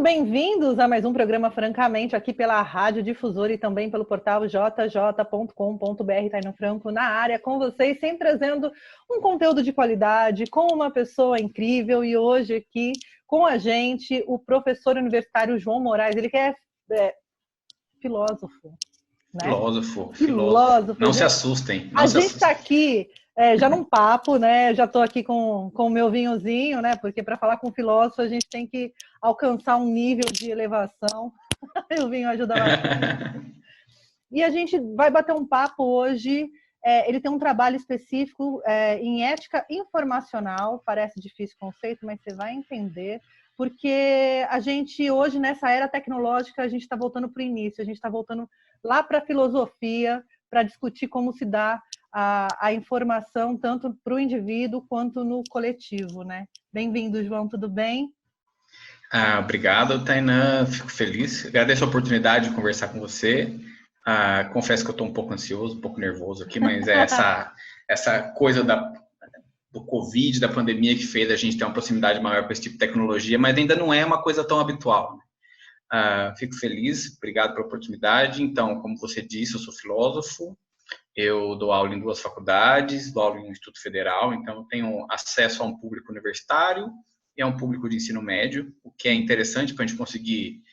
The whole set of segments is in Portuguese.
bem-vindos a mais um programa Francamente, aqui pela Rádio Difusora e também pelo portal jj.com.br, Taina Franco na área, com vocês, sempre trazendo um conteúdo de qualidade, com uma pessoa incrível, e hoje aqui com a gente o professor universitário João Moraes, ele que é filósofo, né? Filósofo. Não se assustem. A gente está aqui já num papo, né? Já estou aqui com o meu vinhozinho, né? Porque para falar com filósofo a gente tem que alcançar um nível de elevação. O vinho ajuda bastante. E a gente vai bater um papo hoje. Ele tem um trabalho específico em ética informacional. Parece difícil o conceito, mas você vai entender. Porque a gente hoje, nessa era tecnológica, a gente está voltando para o início. A gente está voltando lá para a filosofia, para discutir como se dá a informação tanto para o indivíduo quanto no coletivo, né? Bem-vindo, João, tudo bem? Obrigado, Tainã, fico feliz. Agradeço a oportunidade de conversar com você. Confesso que eu estou um pouco ansioso, um pouco nervoso aqui, mas é essa coisa do Covid, da pandemia, que fez a gente ter uma proximidade maior com esse tipo de tecnologia, mas ainda não é uma coisa tão habitual. Fico feliz, obrigado pela oportunidade. Então, como você disse, eu sou filósofo, eu dou aula em 2 faculdades, dou aula em um instituto federal, então eu tenho acesso a um público universitário e a um público de ensino médio, o que é interessante para a gente conseguir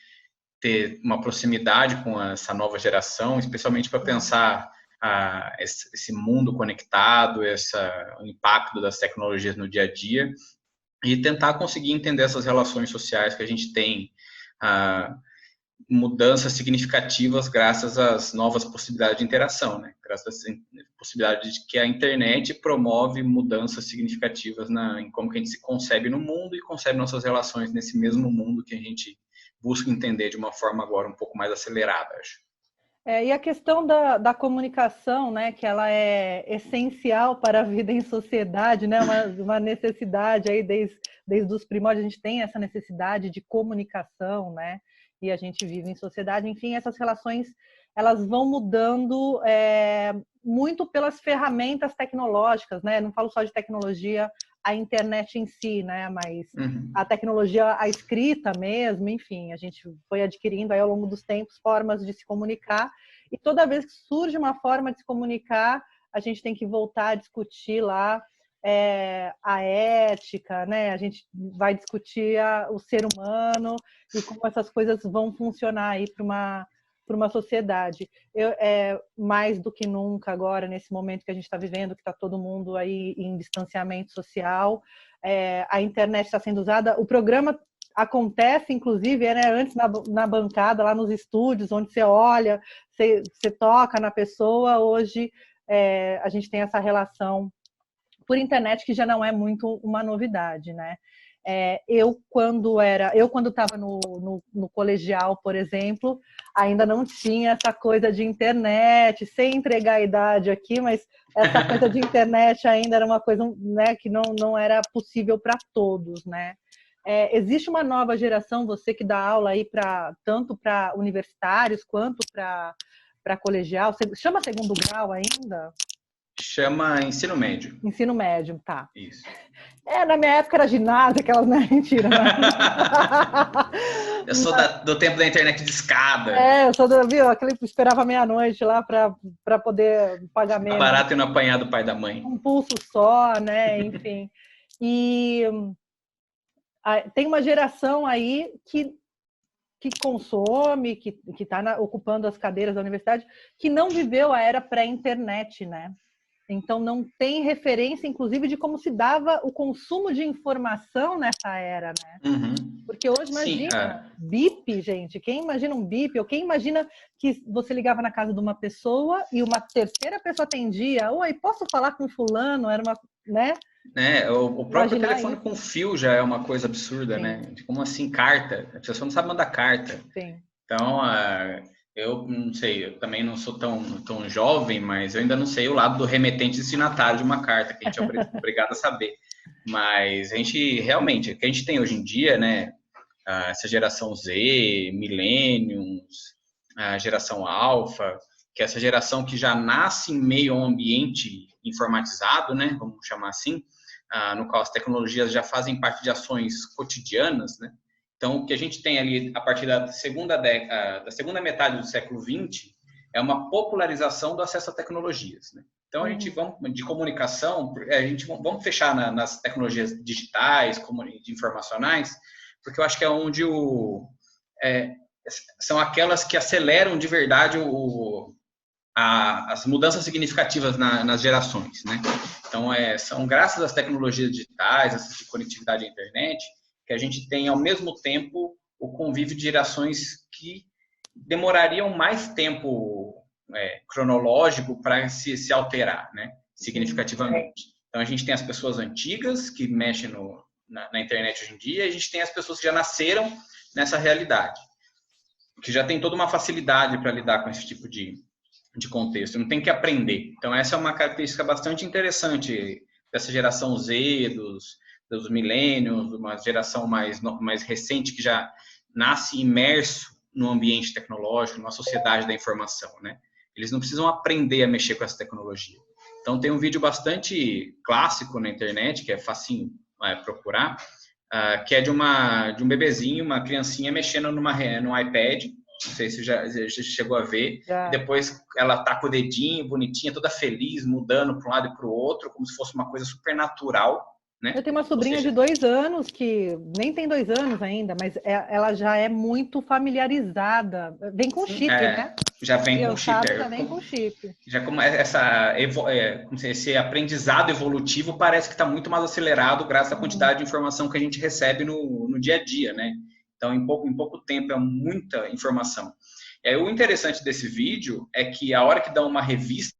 ter uma proximidade com essa nova geração, especialmente para pensar esse mundo conectado, o impacto das tecnologias no dia a dia, e tentar conseguir entender essas relações sociais que a gente tem, mudanças significativas graças às novas possibilidades de interação, né? Graças à possibilidade de que a internet promove mudanças significativas em como que a gente se concebe no mundo e concebe nossas relações nesse mesmo mundo que a gente busca entender de uma forma agora um pouco mais acelerada, acho. E a questão da comunicação, né, que ela é essencial para a vida em sociedade, né, uma necessidade aí desde os primórdios, a gente tem essa necessidade de comunicação, né, e a gente vive em sociedade, enfim, essas relações, elas vão mudando muito pelas ferramentas tecnológicas, né, não falo só de tecnologia, a internet em si, né, mas a tecnologia, a escrita mesmo, enfim, a gente foi adquirindo aí ao longo dos tempos formas de se comunicar, e toda vez que surge uma forma de se comunicar, a gente tem que voltar a discutir lá a ética, né? A gente vai discutir o ser humano e como essas coisas vão funcionar aí para uma sociedade. Mais do que nunca agora, nesse momento que a gente está vivendo, que está todo mundo aí em distanciamento social, a internet está sendo usada, o programa acontece, inclusive, né, antes na bancada, lá nos estúdios, onde você olha, você toca na pessoa, hoje a gente tem essa relação por internet que já não é muito uma novidade, né? Eu quando estava no colegial, por exemplo, ainda não tinha essa coisa de internet, sem entregar a idade aqui, mas essa coisa de internet ainda era uma coisa, né, que não era possível para todos, né? Existe uma nova geração, você que dá aula aí tanto para universitários quanto para colegial, você chama segundo grau ainda? Chama ensino médio. Ensino médio, tá. Isso. Na minha época era ginásio, aquelas, né? Mentira, né? Eu sou do tempo da internet de escada. Eu sou viu? Aquele que esperava meia-noite lá para poder pagar menos. Barato e não apanhar do pai da mãe. Um pulso só, né? Enfim. E tem uma geração aí que consome, que está ocupando as cadeiras da universidade, que não viveu a era pré-internet, né? Então, não tem referência, inclusive, de como se dava o consumo de informação nessa era, né? Porque hoje, imagina, bip, gente. Quem imagina um bip? Ou quem imagina que você ligava na casa de uma pessoa e uma terceira pessoa atendia? Oi, posso falar com fulano? Era uma, né? O próprio Imaginar telefone isso. com fio já é uma coisa absurda, Sim. né? Como assim, carta? A pessoa não sabe mandar carta. Sim. Então, eu não sei, eu também não sou tão jovem, mas eu ainda não sei o lado do remetente destinatário de uma carta, que a gente é obrigado a saber. Mas a gente, realmente, o que a gente tem hoje em dia, né, essa geração Z, Millenniums, a geração Alpha, que é essa geração que já nasce em meio a um ambiente informatizado, né, vamos chamar assim, no qual as tecnologias já fazem parte de ações cotidianas, né. Então, o que a gente tem ali a partir da segunda metade do século XX é uma popularização do acesso a tecnologias, né? Então, a gente vamos de comunicação, vamos fechar nas tecnologias digitais, de informacionais, porque eu acho que é onde são aquelas que aceleram de verdade as mudanças significativas nas gerações, né? Então, são graças às tecnologias digitais, essas de conectividade à internet, que a gente tem, ao mesmo tempo, o convívio de gerações que demorariam mais tempo cronológico para se alterar, né? Significativamente. Então, a gente tem as pessoas antigas que mexem na internet hoje em dia, e a gente tem as pessoas que já nasceram nessa realidade, que já tem toda uma facilidade para lidar com esse tipo de contexto, não tem que aprender. Então, essa é uma característica bastante interessante dessa geração Z, dos millennials, uma geração mais recente que já nasce imerso no ambiente tecnológico, numa sociedade da informação, né? Eles não precisam aprender a mexer com essa tecnologia. Então, tem um vídeo bastante clássico na internet, que é facinho procurar, que é de um bebezinho, uma criancinha mexendo num iPad. Não sei se já chegou a ver. Já. E depois ela tá com o dedinho, bonitinha, toda feliz, mudando para um lado e para o outro, como se fosse uma coisa super natural, né? Eu tenho uma sobrinha de 2 anos, que nem tem 2 anos ainda, mas ela já é muito familiarizada. Vem com chip, né? Já vem com chip. Já vem com chip. Já como esse aprendizado evolutivo parece que está muito mais acelerado graças à quantidade de informação que a gente recebe no dia a dia, né? Então, em pouco tempo, é muita informação. E aí, o interessante desse vídeo é que a hora que dá uma revista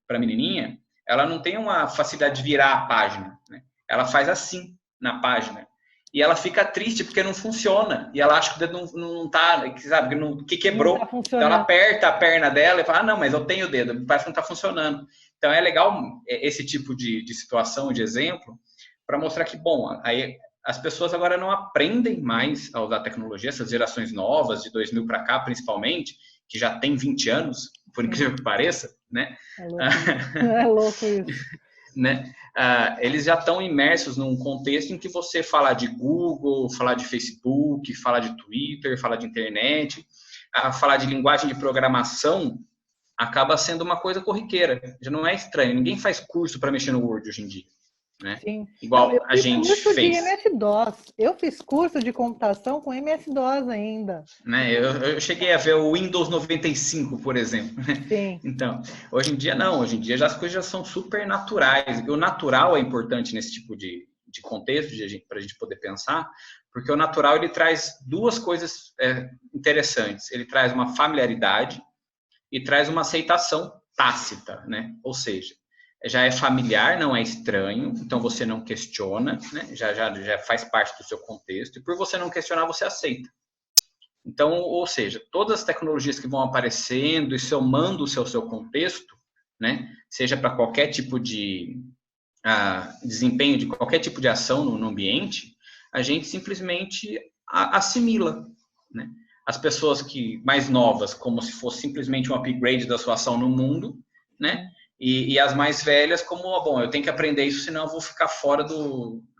para a menininha, ela não tem uma facilidade de virar a página, né? Ela faz assim na página. E ela fica triste porque não funciona. E ela acha que o dedo não tá, sabe, que quebrou. Não tá então, ela aperta a perna dela e fala, não, mas eu tenho o dedo, parece que não está funcionando. Então, é legal esse tipo de situação, de exemplo, para mostrar que, bom, aí as pessoas agora não aprendem mais a usar tecnologia, essas gerações novas, de 2000 para cá, principalmente, que já tem 20 anos, por incrível que pareça, né? É louco isso. Né? Eles já estão imersos num contexto em que você falar de Google, falar de Facebook, falar de Twitter, falar de internet, falar de linguagem de programação, acaba sendo uma coisa corriqueira. Já não é estranho. Ninguém faz curso para mexer no Word hoje em dia. Né? Sim. Igual a gente fez. De MS-DOS. Eu fiz curso de computação com MS-DOS ainda. Né? Eu cheguei a ver o Windows 95, por exemplo. Sim. Então, hoje em dia não. Hoje em dia as coisas já são super naturais. E o natural é importante nesse tipo de contexto para a gente poder pensar, porque o natural ele traz duas coisas interessantes. Ele traz uma familiaridade e traz uma aceitação tácita, né? Ou seja, já é familiar, não é estranho, então você não questiona, né? já faz parte do seu contexto, e por você não questionar, você aceita. Então, ou seja, todas as tecnologias que vão aparecendo e somando o seu contexto, né? Seja para qualquer tipo de desempenho, de qualquer tipo de ação no ambiente, a gente simplesmente assimila, né? As pessoas mais novas, como se fosse simplesmente um upgrade da sua ação no mundo, né? E as mais velhas como, bom, eu tenho que aprender isso, senão eu vou ficar fora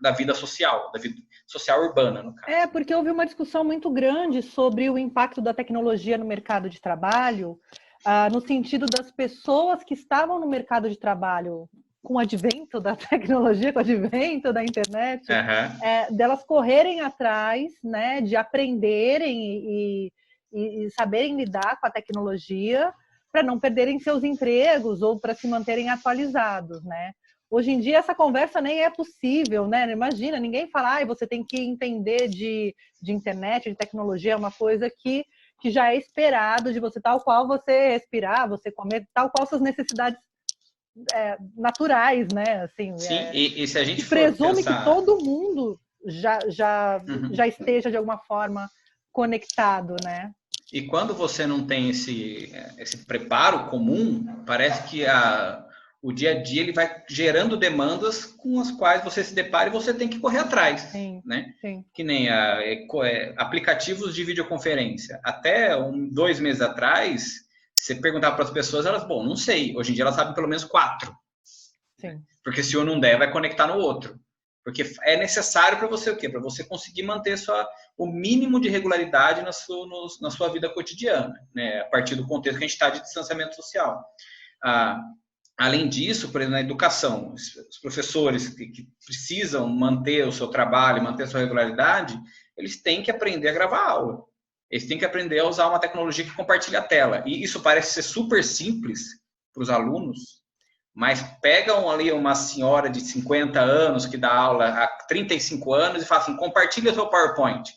da vida social, da vida social urbana, no caso. Porque houve uma discussão muito grande sobre o impacto da tecnologia no mercado de trabalho, no sentido das pessoas que estavam no mercado de trabalho com o advento da tecnologia, com o advento da internet, delas correrem atrás, né, de aprenderem e saberem lidar com a tecnologia, para não perderem seus empregos ou para se manterem atualizados, né? Hoje em dia essa conversa nem é possível, né? Imagina, ninguém fala, você tem que entender de internet, de tecnologia, é uma coisa que já é esperado de você, tal qual você respirar, você comer, tal qual suas necessidades naturais, né? Assim, sim, e se a gente presume pensar... que todo mundo já esteja de alguma forma conectado, né? E quando você não tem esse preparo comum, parece que o dia a dia ele vai gerando demandas com as quais você se depara e você tem que correr atrás. Sim, né? Sim. Que nem aplicativos de videoconferência. Até 2 meses atrás, você perguntava para as pessoas, elas, bom, não sei. Hoje em dia elas sabem pelo menos 4. Sim. Porque se um não der, vai conectar no outro. Porque é necessário para você o quê? Para você conseguir manter o mínimo de regularidade na sua vida cotidiana, né? A partir do contexto que a gente está de distanciamento social. Além disso, por exemplo, na educação, os professores que precisam manter o seu trabalho, manter a sua regularidade, eles têm que aprender a gravar aula. Eles têm que aprender a usar uma tecnologia que compartilha a tela. E isso parece ser super simples para os alunos, mas pegam ali uma senhora de 50 anos que dá aula há 35 anos e fala assim, compartilha seu PowerPoint.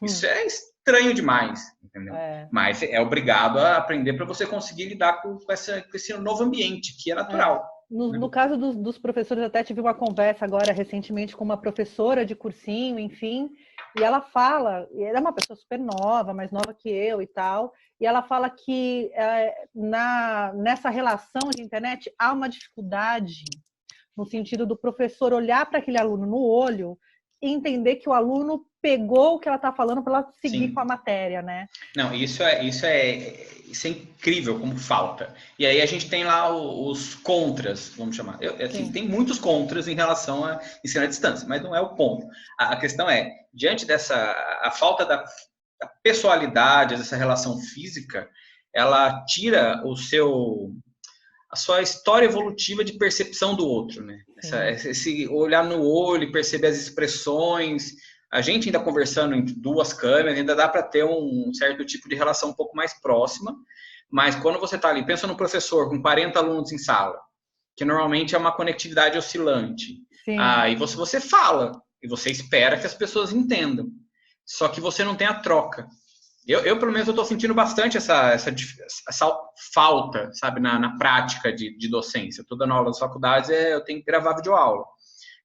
Isso é estranho demais, entendeu? Mas é obrigado a aprender para você conseguir lidar com esse novo ambiente, que é natural. No caso dos professores, até tive uma conversa agora recentemente com uma professora de cursinho, enfim, e ela fala, e ela é uma pessoa super nova, mais nova que eu e tal, e ela fala que nessa relação de internet há uma dificuldade no sentido do professor olhar para aquele aluno no olho e entender que o aluno pegou o que ela está falando para ela seguir com a matéria, né? Não, isso é incrível como falta. E aí a gente tem lá os contras, vamos chamar. Tem muitos contras em relação a ensino à distância, mas não é o ponto. A questão é, diante a falta da pessoalidade, dessa relação física, ela tira a sua história evolutiva de percepção do outro, né? Esse olhar no olho, perceber as expressões. A gente ainda conversando entre duas câmeras, ainda dá para ter um certo tipo de relação um pouco mais próxima, mas quando você está ali, pensa no professor com 40 alunos em sala, que normalmente é uma conectividade oscilante. E você fala, e você espera que as pessoas entendam, só que você não tem a troca. Eu pelo menos, estou sentindo bastante essa falta, sabe, na prática de docência. Eu estou dando aula nas faculdades, eu tenho que gravar videoaula.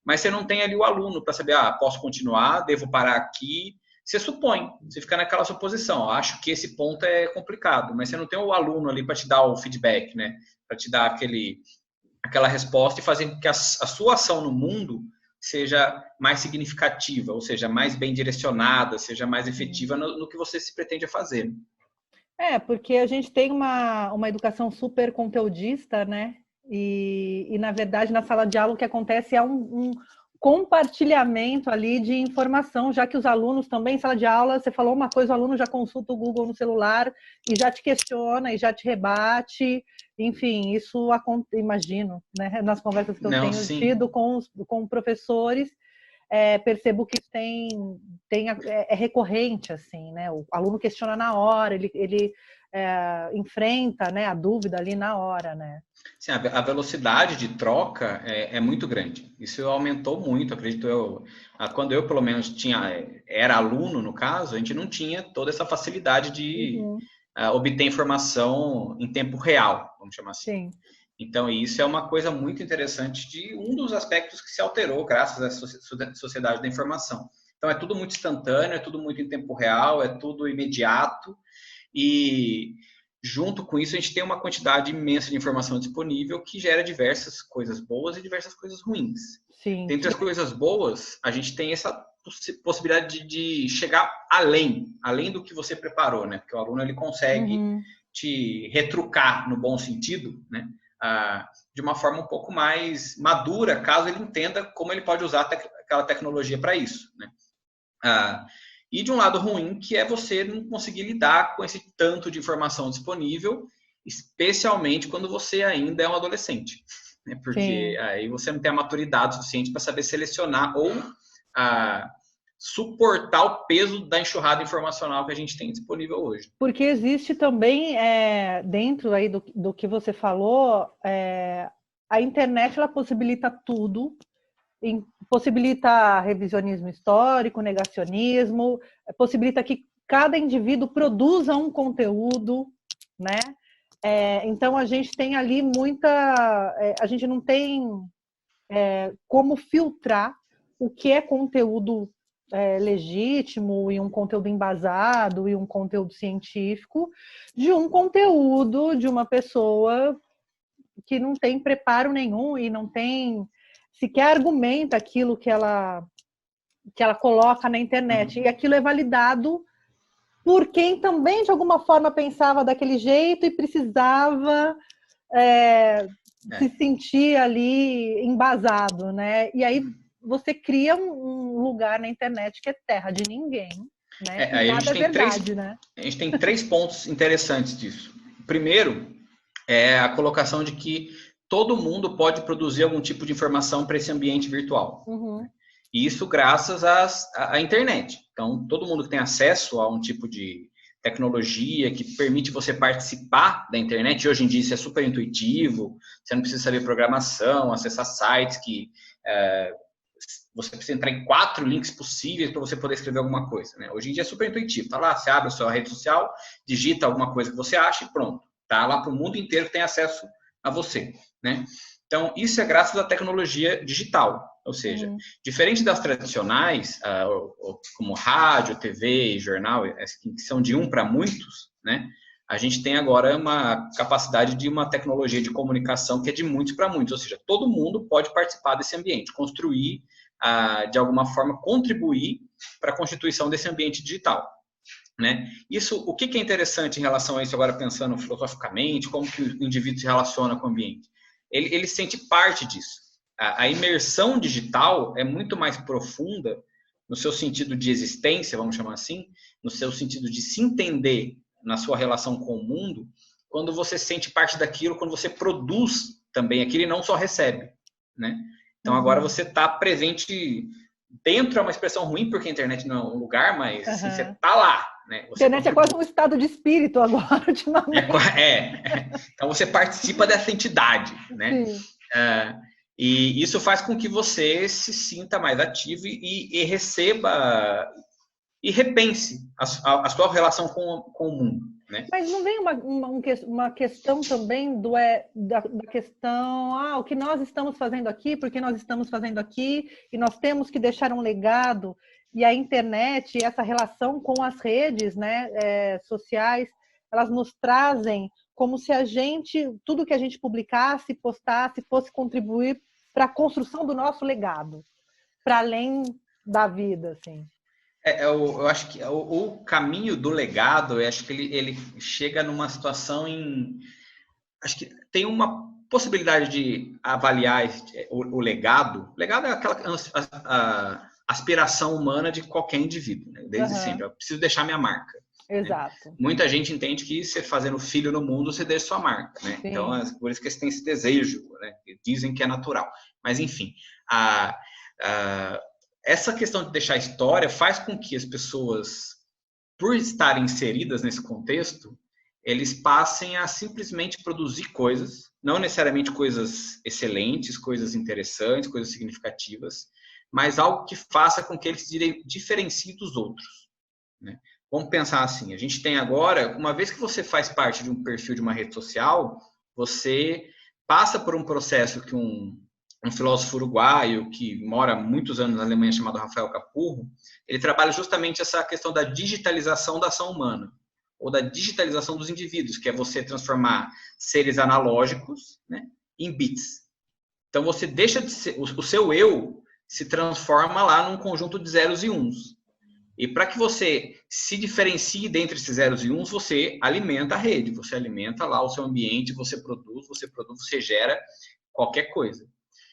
Mas você não tem ali o aluno para saber, posso continuar, devo parar aqui. Você supõe, você fica naquela suposição. Acho que esse ponto é complicado, mas você não tem o aluno ali para te dar o feedback, né? Para te dar aquela resposta e fazer com que a sua ação no mundo seja mais significativa, ou seja, mais bem direcionada, seja mais efetiva no que você se pretende fazer. Porque a gente tem uma educação super conteudista, né? E, na verdade, na sala de aula o que acontece é um compartilhamento ali de informação, já que os alunos também, em sala de aula, você falou uma coisa, o aluno já consulta o Google no celular e já te questiona e já te rebate. Enfim, isso imagino, né? Nas conversas que eu tenho tido com professores, percebo que isso é recorrente, assim, né? O aluno questiona na hora, ele enfrenta, né, a dúvida ali na hora, né? Sim, a velocidade de troca é muito grande. Isso aumentou muito, acredito eu. Quando eu, pelo menos, era aluno, no caso, a gente não tinha toda essa facilidade de obter informação em tempo real, vamos chamar assim. Sim. Então, isso é uma coisa muito interessante de um dos aspectos que se alterou graças à sociedade da informação. Então, é tudo muito instantâneo, é tudo muito em tempo real, é tudo imediato e junto com isso a gente tem uma quantidade imensa de informação disponível que gera diversas coisas boas e diversas coisas ruins. Sim. Dentre as coisas boas, a gente tem essa possibilidade de chegar além do que você preparou, né? Porque o aluno ele consegue te retrucar no bom sentido, né? De uma forma um pouco mais madura, caso ele entenda como ele pode usar aquela tecnologia para isso, né? E de um lado ruim, que é você não conseguir lidar com esse tanto de informação disponível, especialmente quando você ainda é um adolescente, né? Porque aí você não tem a maturidade suficiente para saber selecionar ou suportar o peso da enxurrada informacional que a gente tem disponível hoje. Porque existe também, dentro aí do que você falou, a internet ela possibilita tudo, possibilita revisionismo histórico, negacionismo, possibilita que cada indivíduo produza um conteúdo, né? Então a gente tem ali a gente não tem como filtrar o que é conteúdo legítimo e um conteúdo embasado e um conteúdo científico de um conteúdo de uma pessoa que não tem preparo nenhum e não tem sequer argumenta aquilo que ela coloca na internet. E aquilo é validado por quem também, de alguma forma, pensava daquele jeito e precisava se sentir ali embasado, né? E aí você cria um lugar na internet que é terra de ninguém, né? Aí nada é verdade, né? A gente tem 3 pontos interessantes disso. O primeiro é a colocação de que todo mundo pode produzir algum tipo de informação para esse ambiente virtual. Uhum. E isso graças à internet. Então, todo mundo que tem acesso a um tipo de tecnologia que permite você participar da internet, hoje em dia isso é super intuitivo, você não precisa saber programação, acessar sites que você precisa entrar em 4 links possíveis para você poder escrever alguma coisa, né? Hoje em dia é super intuitivo, tá lá, você abre a sua rede social, digita alguma coisa que você acha e pronto, tá lá para o mundo inteiro que tem acesso a você, né? Então, isso é graças à tecnologia digital, ou seja, diferente das tradicionais, como rádio, TV e jornal, que são de um para muitos, né? A gente tem agora uma capacidade de uma tecnologia de comunicação que é de muitos para muitos, ou seja, todo mundo pode participar desse ambiente, construir, de alguma forma, contribuir para a constituição desse ambiente digital, né? Isso, o que é interessante em relação a isso, agora pensando filosoficamente, como que o indivíduo se relaciona com o ambiente? Ele sente parte disso. A imersão digital é muito mais profunda no seu sentido de existência, vamos chamar assim, no seu sentido de se entender na sua relação com o mundo, quando você sente parte daquilo, quando você produz também aquilo e não só recebe, né? Então agora você está presente dentro, é uma expressão ruim porque a internet não é um lugar, mas assim, você está lá, né? A internet é quase um estado de espírito agora, ultimamente. Então você participa dessa entidade, né? E isso faz com que você se sinta mais ativo e receba e repense a sua relação com o mundo, né? Mas não vem uma questão também da questão, o que nós estamos fazendo aqui, porque nós estamos fazendo aqui, e nós temos que deixar um legado, e a internet, essa relação com as redes, né, sociais, elas nos trazem como se tudo que a gente publicasse, postasse, fosse contribuir para a construção do nosso legado, para além da vida, assim. Eu acho que o caminho do legado, eu acho que ele chega numa situação acho que tem uma possibilidade de avaliar o legado. O legado é aquela aspiração humana de qualquer indivíduo, né? Desde sempre. Eu preciso deixar minha marca. Exato. Né? Muita gente entende que você fazendo filho no mundo, você deixa sua marca, né? Então, por isso que eles têm esse desejo, né? Dizem que é natural. Mas, enfim, essa questão de deixar história faz com que as pessoas, por estarem inseridas nesse contexto, eles passem a simplesmente produzir coisas, não necessariamente coisas excelentes, coisas interessantes, coisas significativas, mas algo que faça com que eles se diferenciem dos outros, né? Vamos pensar assim, a gente tem agora, uma vez que você faz parte de um perfil de uma rede social, você passa por um processo que um filósofo uruguaio que mora muitos anos na Alemanha, chamado Rafael Capurro, ele trabalha justamente essa questão da digitalização da ação humana, ou da digitalização dos indivíduos, que é você transformar seres analógicos, né, em bits. Então você deixa de ser, o seu eu se transforma lá num conjunto de zeros e uns. E para que você se diferencie dentre esses zeros e uns, você alimenta a rede, você alimenta lá o seu ambiente, você produz, você gera qualquer coisa.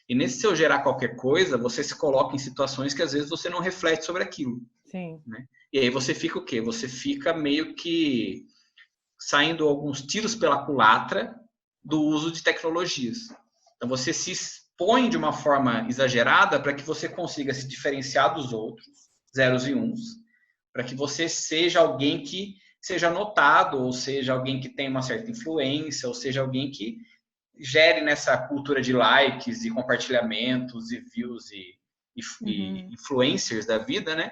E nesse seu gerar qualquer coisa, você se coloca em situações que às vezes você não reflete sobre aquilo. Sim. Né? E aí você fica o quê? Você fica meio que saindo alguns tiros pela culatra do uso de tecnologias. Então você se expõe de uma forma exagerada para que você consiga se diferenciar dos outros, zeros e uns, para que você seja alguém que seja notado, ou seja alguém que tenha uma certa influência, ou seja alguém que gere nessa cultura de likes e compartilhamentos e views e influencers da vida, né?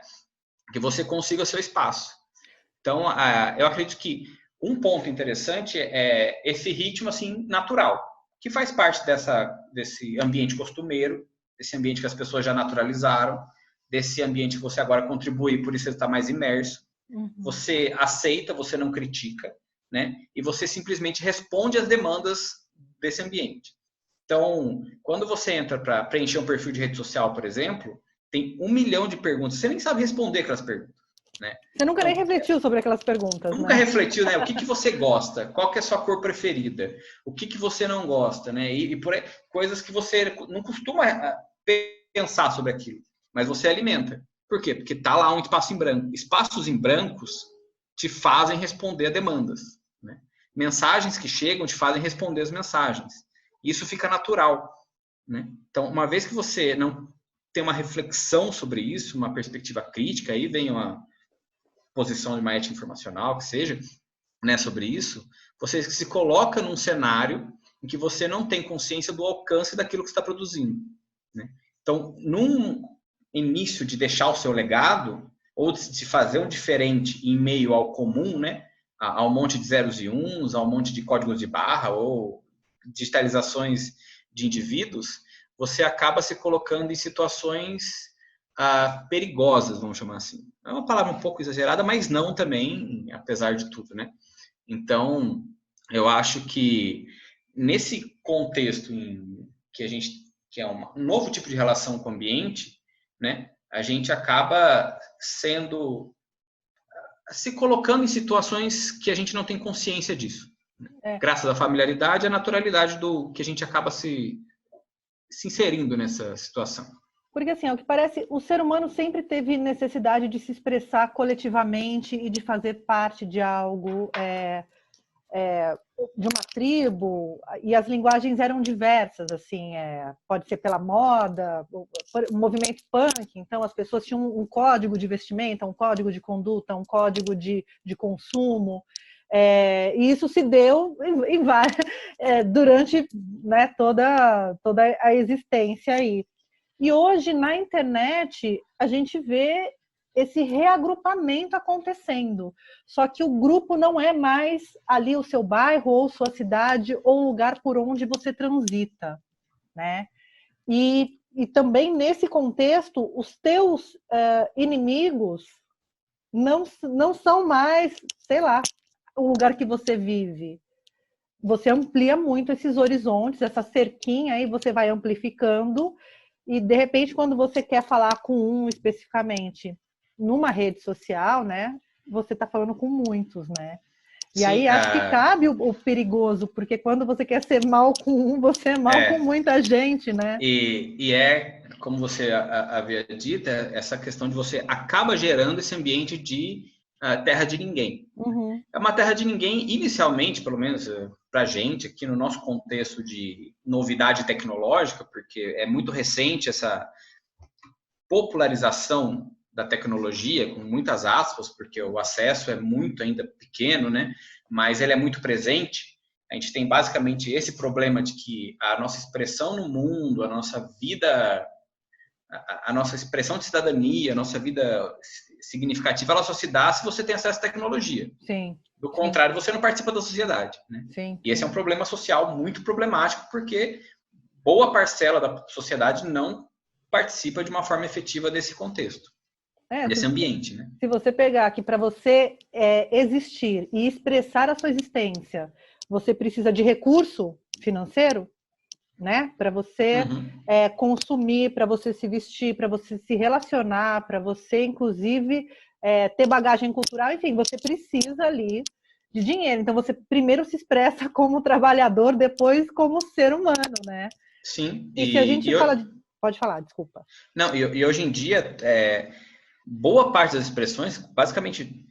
Que você consiga o seu espaço. Então, eu acredito que um ponto interessante é esse ritmo assim natural, que faz parte desse ambiente costumeiro, desse ambiente que as pessoas já naturalizaram, desse ambiente que você agora contribui, por isso você está mais imerso. Você aceita, você não critica, né? E você simplesmente responde às demandas desse ambiente. Então, quando você entra para preencher um perfil de rede social, por exemplo, tem 1 milhão de perguntas. Você nem sabe responder aquelas perguntas, né? Você nunca nem refletiu sobre aquelas perguntas, Nunca né? refletiu, né? O que você gosta? Qual que é a sua cor preferida? O que você não gosta, né? E por aí, coisas que você não costuma pensar sobre aquilo, mas você alimenta. Por quê? Porque está lá um espaço em branco. Espaços em brancos te fazem responder a demandas, né? Mensagens que chegam te fazem responder as mensagens. Isso fica natural, né? Então, uma vez que você não tem uma reflexão sobre isso, uma perspectiva crítica, aí vem uma posição de uma ética informacional, que seja, né, sobre isso, você se coloca num cenário em que você não tem consciência do alcance daquilo que está produzindo, né? Então, num início de deixar o seu legado, ou de fazer um diferente em meio ao comum, né, ao monte de zeros e uns, ao monte de códigos de barra, ou digitalizações de indivíduos, você acaba se colocando em situações perigosas, vamos chamar assim. É uma palavra um pouco exagerada, mas não também, apesar de tudo, né? Então, eu acho que nesse contexto que a gente que é um novo tipo de relação com o ambiente, né? A gente acaba se colocando em situações que a gente não tem consciência disso. Graças à familiaridade e à naturalidade do que a gente acaba se inserindo nessa situação. Porque, assim, ao que parece, o ser humano sempre teve necessidade de se expressar coletivamente e de fazer parte de algo, de uma tribo, e as linguagens eram diversas, assim, pode ser pela moda, o movimento punk, então as pessoas tinham um código de vestimenta, um código de conduta, um código de consumo, e isso se deu durante, né, toda a existência aí. E hoje, na internet, a gente vê esse reagrupamento acontecendo. Só que o grupo não é mais ali o seu bairro, ou sua cidade, ou o lugar por onde você transita, né? E também, nesse contexto, os teus inimigos não são mais, sei lá, o lugar que você vive. Você amplia muito esses horizontes, essa cerquinha aí você vai amplificando, e de repente, quando você quer falar com um especificamente numa rede social, né, você está falando com muitos, né? E Sim, aí acho que cabe o perigoso, porque quando você quer ser mal com um, você é mal com muita gente, né? E como você havia dito, essa questão de você acaba gerando esse ambiente de terra de ninguém. Uhum. É uma terra de ninguém, inicialmente, pelo menos para a gente, aqui no nosso contexto de novidade tecnológica, porque é muito recente essa popularização da tecnologia, com muitas aspas, porque o acesso é muito ainda pequeno, né? Mas ele é muito presente. A gente tem basicamente esse problema de que a nossa expressão no mundo, a nossa vida, a nossa expressão de cidadania, a nossa vida significativa, ela só se dá se você tem acesso à tecnologia. Sim. Do contrário, você não participa da sociedade, né? Sim. E esse é um problema social muito problemático, porque boa parcela da sociedade não participa de uma forma efetiva desse contexto, desse ambiente, né? Se você pegar aqui, para você existir e expressar a sua existência, você precisa de recurso financeiro, né? Para você consumir, para você se vestir, para você se relacionar, para você, inclusive, ter bagagem cultural, enfim, você precisa ali de dinheiro. Então, você primeiro se expressa como trabalhador, depois como ser humano, né? Sim. E se a gente fala de... Pode falar, desculpa. Não, e hoje em dia, boa parte das expressões, basicamente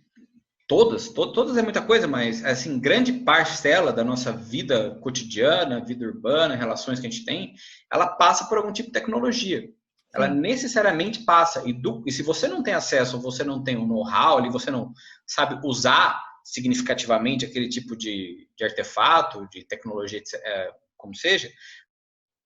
todas é muita coisa, mas assim, grande parcela da nossa vida cotidiana, vida urbana, relações que a gente tem, ela passa por algum tipo de tecnologia. Ela necessariamente passa. E se você não tem acesso, ou você não tem um know-how, ali você não sabe usar significativamente aquele tipo de artefato, de tecnologia, como seja,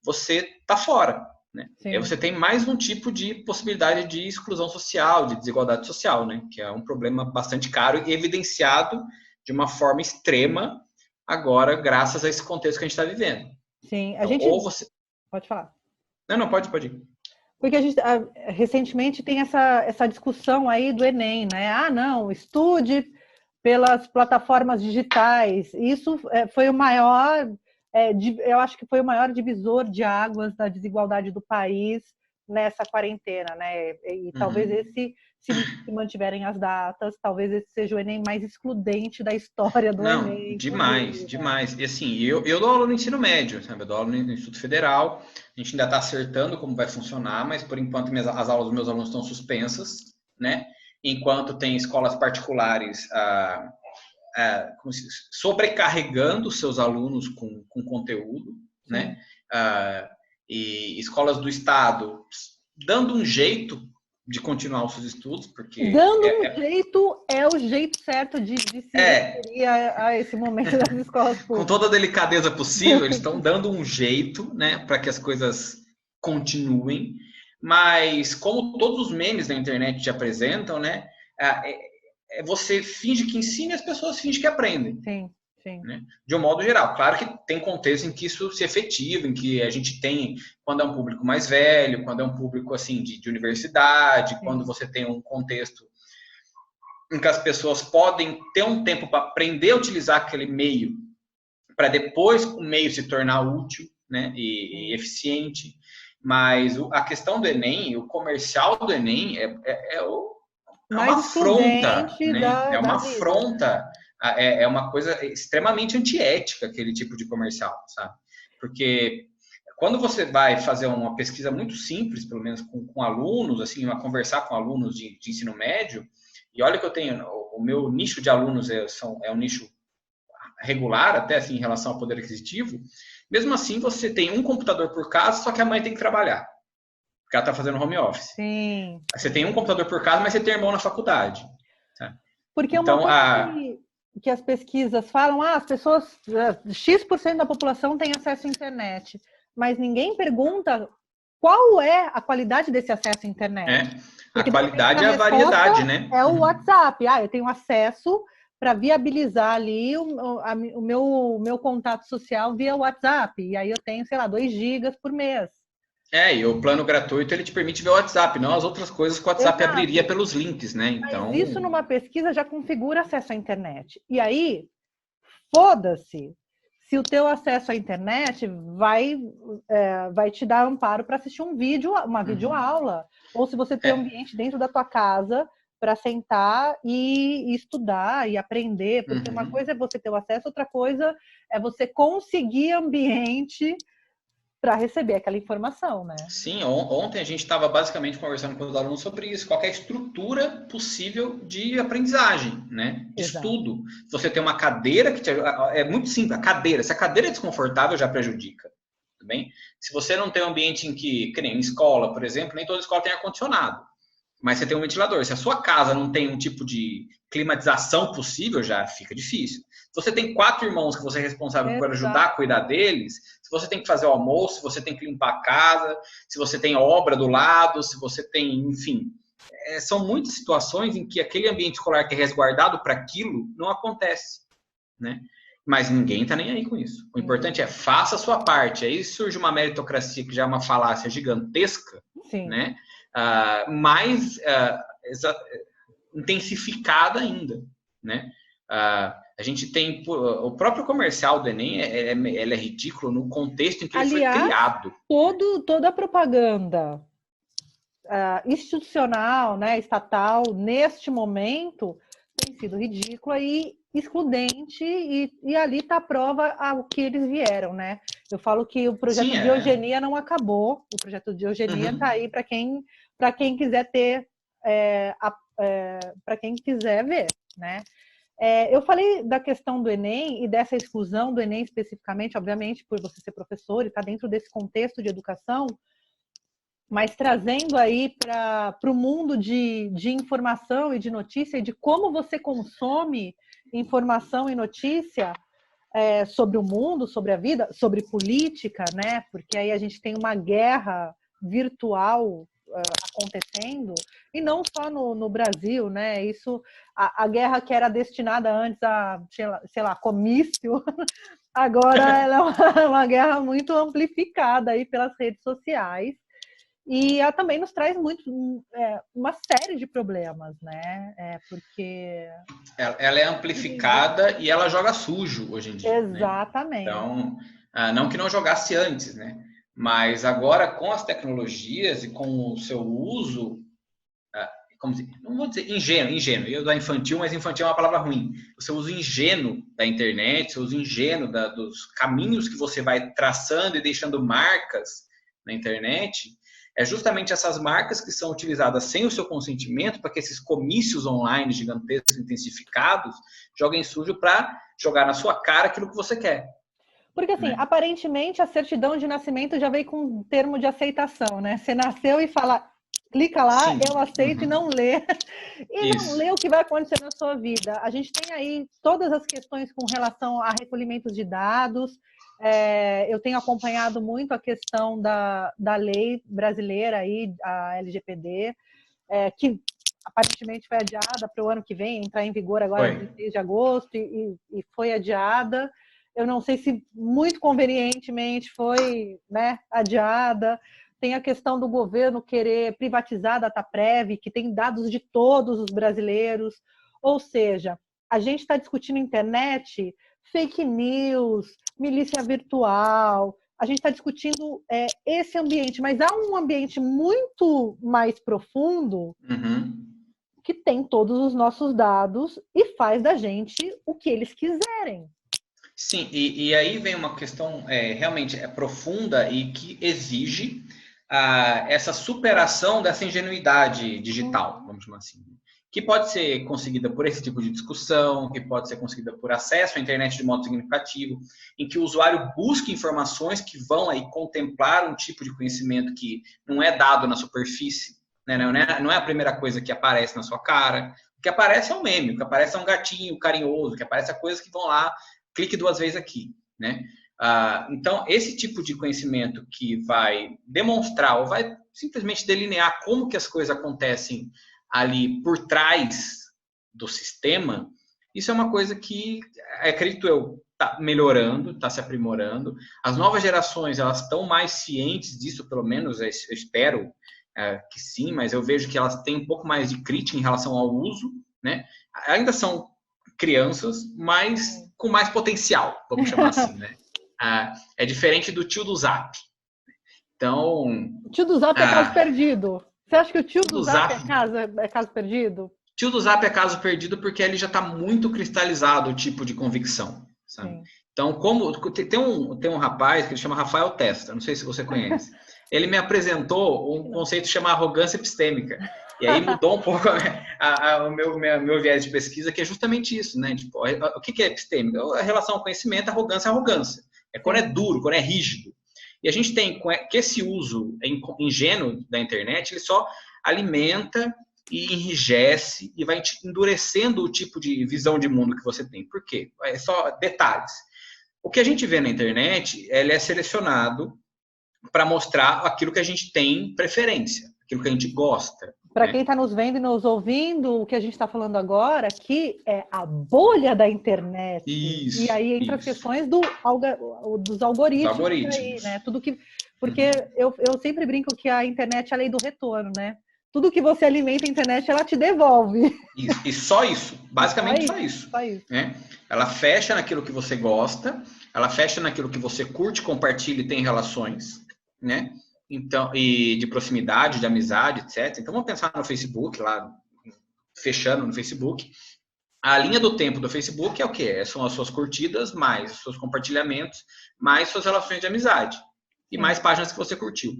você está fora. Né? E aí você tem mais um tipo de possibilidade de exclusão social, de desigualdade social, né? Que é um problema bastante caro e evidenciado de uma forma extrema agora, graças a esse contexto que a gente está vivendo. Sim, Pode falar. Não, pode ir. Porque a gente recentemente tem essa discussão aí do Enem, né? Ah, não, estude pelas plataformas digitais. Isso foi o maior... eu acho que foi o maior divisor de águas da desigualdade do país nessa quarentena, né? E talvez esse se mantiverem as datas. Talvez esse seja o Enem mais excludente da história do Não, Enem. demais, demais. E assim, eu dou aula no ensino médio, sabe? Eu dou aula no Instituto Federal. A gente ainda está acertando como vai funcionar, mas por enquanto as aulas dos meus alunos estão suspensas, né? Enquanto tem escolas particulares sobrecarregando seus alunos com conteúdo, né? E escolas do Estado dando um jeito de continuar os seus estudos, porque... Dando um jeito é o jeito certo de se referir a esse momento das escolas públicas. Com toda a delicadeza possível, eles estão dando um jeito, né, para que as coisas continuem, mas como todos os memes da internet te apresentam, né, você finge que ensina e as pessoas fingem que aprendem. Sim. Sim. Né? De um modo geral. Claro que tem contexto em que isso se efetiva, em que a gente tem, quando é um público mais velho, quando é um público assim de universidade, sim, quando você tem um contexto em que as pessoas podem ter um tempo para aprender a utilizar aquele meio, para depois o meio se tornar útil, né, e eficiente. Mas a questão do Enem, o comercial do Enem é uma afronta, né? É uma afronta. É uma coisa extremamente antiética, aquele tipo de comercial, sabe? Porque quando você vai fazer uma pesquisa muito simples, pelo menos com alunos, assim, conversar com alunos de ensino médio, e olha que eu tenho, o meu nicho de alunos é um nicho regular, até assim, em relação ao poder aquisitivo, mesmo assim você tem um computador por casa, só que a mãe tem que trabalhar, porque ela está fazendo home office. Sim. Você tem um computador por casa, mas você tem irmão na faculdade. Tá? Porque então, uma coisa que as pesquisas falam, as pessoas, X% da população tem acesso à internet, mas ninguém pergunta qual é a qualidade desse acesso à internet. Porque, a qualidade é a variedade, né? É o WhatsApp. Eu tenho acesso para viabilizar ali o meu contato social via WhatsApp. E aí eu tenho, sei lá, 2 gigas por mês. E o plano gratuito, ele te permite ver o WhatsApp, não as outras coisas que o WhatsApp abriria pelos links, né? Então... Mas isso numa pesquisa já configura acesso à internet. E aí, foda-se se o teu acesso à internet vai te dar amparo para assistir uma videoaula, ou se você tem um ambiente dentro da tua casa para sentar e estudar e aprender, porque uma coisa é você ter o acesso, outra coisa é você conseguir ambiente para receber aquela informação, né? Sim, ontem a gente estava basicamente conversando com os alunos sobre isso, qual é a estrutura possível de aprendizagem, né? De estudo. Se você tem uma cadeira que é muito simples, a cadeira. Se a cadeira é desconfortável, já prejudica. Tudo bem? Se você não tem um ambiente em que nem em escola, por exemplo, nem toda escola tem ar-condicionado. Mas você tem um ventilador. Se a sua casa não tem um tipo de climatização possível, já fica difícil. Se você tem 4 irmãos que você é responsável por ajudar a cuidar deles, se você tem que fazer o almoço, se você tem que limpar a casa, se você tem obra do lado, se você tem, enfim. São muitas situações em que aquele ambiente escolar que é resguardado para aquilo não acontece, né? Mas ninguém está nem aí com isso. O importante é faça a sua parte. Aí surge uma meritocracia que já é uma falácia gigantesca, né? Mais intensificada ainda, né? A gente tem o próprio comercial do Enem, ele é ridículo no contexto em que ele foi criado. Toda a propaganda institucional, né, estatal, neste momento, tem sido ridícula e excludente, e ali está a prova ao que eles vieram, né? Eu falo que o projeto de eugenia não acabou, o projeto de eugenia está aí para quem quiser ter, para quem quiser ver, né? Eu falei da questão do Enem e dessa exclusão do Enem especificamente, obviamente, por você ser professor e estar dentro desse contexto de educação, mas trazendo aí para o mundo de informação e de notícia e de como você consome informação e notícia sobre o mundo, sobre a vida, sobre política, né? Porque aí a gente tem uma guerra virtual acontecendo, e não só no Brasil, né? Isso, a guerra que era destinada antes a, sei lá, comício, agora ela é uma guerra muito amplificada aí pelas redes sociais. E ela também nos traz uma série de problemas, né? Porque... Ela é amplificada e ela joga sujo hoje em dia. Exatamente. Né? Então, não que não jogasse antes, né? Mas agora, com as tecnologias e com o seu uso como dizer, não vou dizer ingênuo, eu da infantil, mas infantil é uma palavra ruim. Você usa o ingênuo da internet, você usa o ingênuo dos caminhos que você vai traçando e deixando marcas na internet, é justamente essas marcas que são utilizadas sem o seu consentimento para que esses comícios online gigantescos, intensificados, joguem sujo para jogar na sua cara aquilo que você quer. Porque, assim, aparentemente a certidão de nascimento já veio com um termo de aceitação, né? Você nasceu e fala, clica lá, sim, eu aceito, e não lê. E não lê o que vai acontecer na sua vida. A gente tem aí todas as questões com relação a recolhimentos de dados. Eu tenho acompanhado muito a questão da lei brasileira, aí, a LGPD, que aparentemente foi adiada para o ano que vem, entrar em vigor agora no 26 de agosto, e foi adiada. Eu não sei se muito convenientemente foi, né, adiada. Tem a questão do governo querer privatizar a Dataprev, que tem dados de todos os brasileiros. Ou seja, a gente está discutindo internet, fake news, milícia virtual. A gente está discutindo esse ambiente, mas há um ambiente muito mais profundo que tem todos os nossos dados e faz da gente o que eles quiserem. Sim, e aí vem uma questão realmente profunda e que exige essa superação dessa ingenuidade digital, vamos chamar assim, que pode ser conseguida por esse tipo de discussão, que pode ser conseguida por acesso à internet de modo significativo, em que o usuário busque informações que vão aí contemplar um tipo de conhecimento que não é dado na superfície, né? Não é a primeira coisa que aparece na sua cara. O que aparece é um meme, o que aparece é um gatinho carinhoso, o que aparece é coisas que vão lá, clique 2 vezes aqui, né? Então, esse tipo de conhecimento que vai demonstrar ou vai simplesmente delinear como que as coisas acontecem ali por trás do sistema, isso é uma coisa que, acredito eu, está melhorando, está se aprimorando. As novas gerações, elas estão mais cientes disso, pelo menos, eu espero que sim, mas eu vejo que elas têm um pouco mais de crítica em relação ao uso, né? Ainda são crianças, mas com mais potencial, vamos chamar assim, né? É diferente do tio do Zap. Então... O tio do Zap é caso perdido. Você acha que o tio do Zap é caso perdido? Tio do Zap é caso perdido porque ele já está muito cristalizado o tipo de convicção, sabe? Sim. Então, como tem um rapaz que ele chama Rafael Testa, não sei se você conhece. Ele me apresentou um conceito que chama arrogância epistêmica. E aí mudou um pouco o meu viés de pesquisa, que é justamente isso, né? Tipo, o que é epistêmica? A relação ao conhecimento, arrogância é arrogância. É quando é duro, quando é rígido. E a gente tem que esse uso ingênuo da internet, ele só alimenta e enrijece e vai endurecendo o tipo de visão de mundo que você tem. Por quê? É só detalhes. O que a gente vê na internet, ele é selecionado para mostrar aquilo que a gente tem preferência, aquilo que a gente gosta. Para quem está nos vendo e nos ouvindo, o que a gente está falando agora aqui é a bolha da internet. Isso, e aí entra as questões dos algoritmos. Aí, né? Tudo que, porque eu sempre brinco que a internet é a lei do retorno, né? Tudo que você alimenta a internet, ela te devolve. E só isso, basicamente só isso. Né? Ela fecha naquilo que você gosta, ela fecha naquilo que você curte, compartilha e tem relações, né? Então, e de proximidade, de amizade, etc. Então, vamos pensar no Facebook, lá, fechando no Facebook. A linha do tempo do Facebook é o quê? São as suas curtidas, mais os seus compartilhamentos, mais suas relações de amizade. E mais páginas que você curtiu.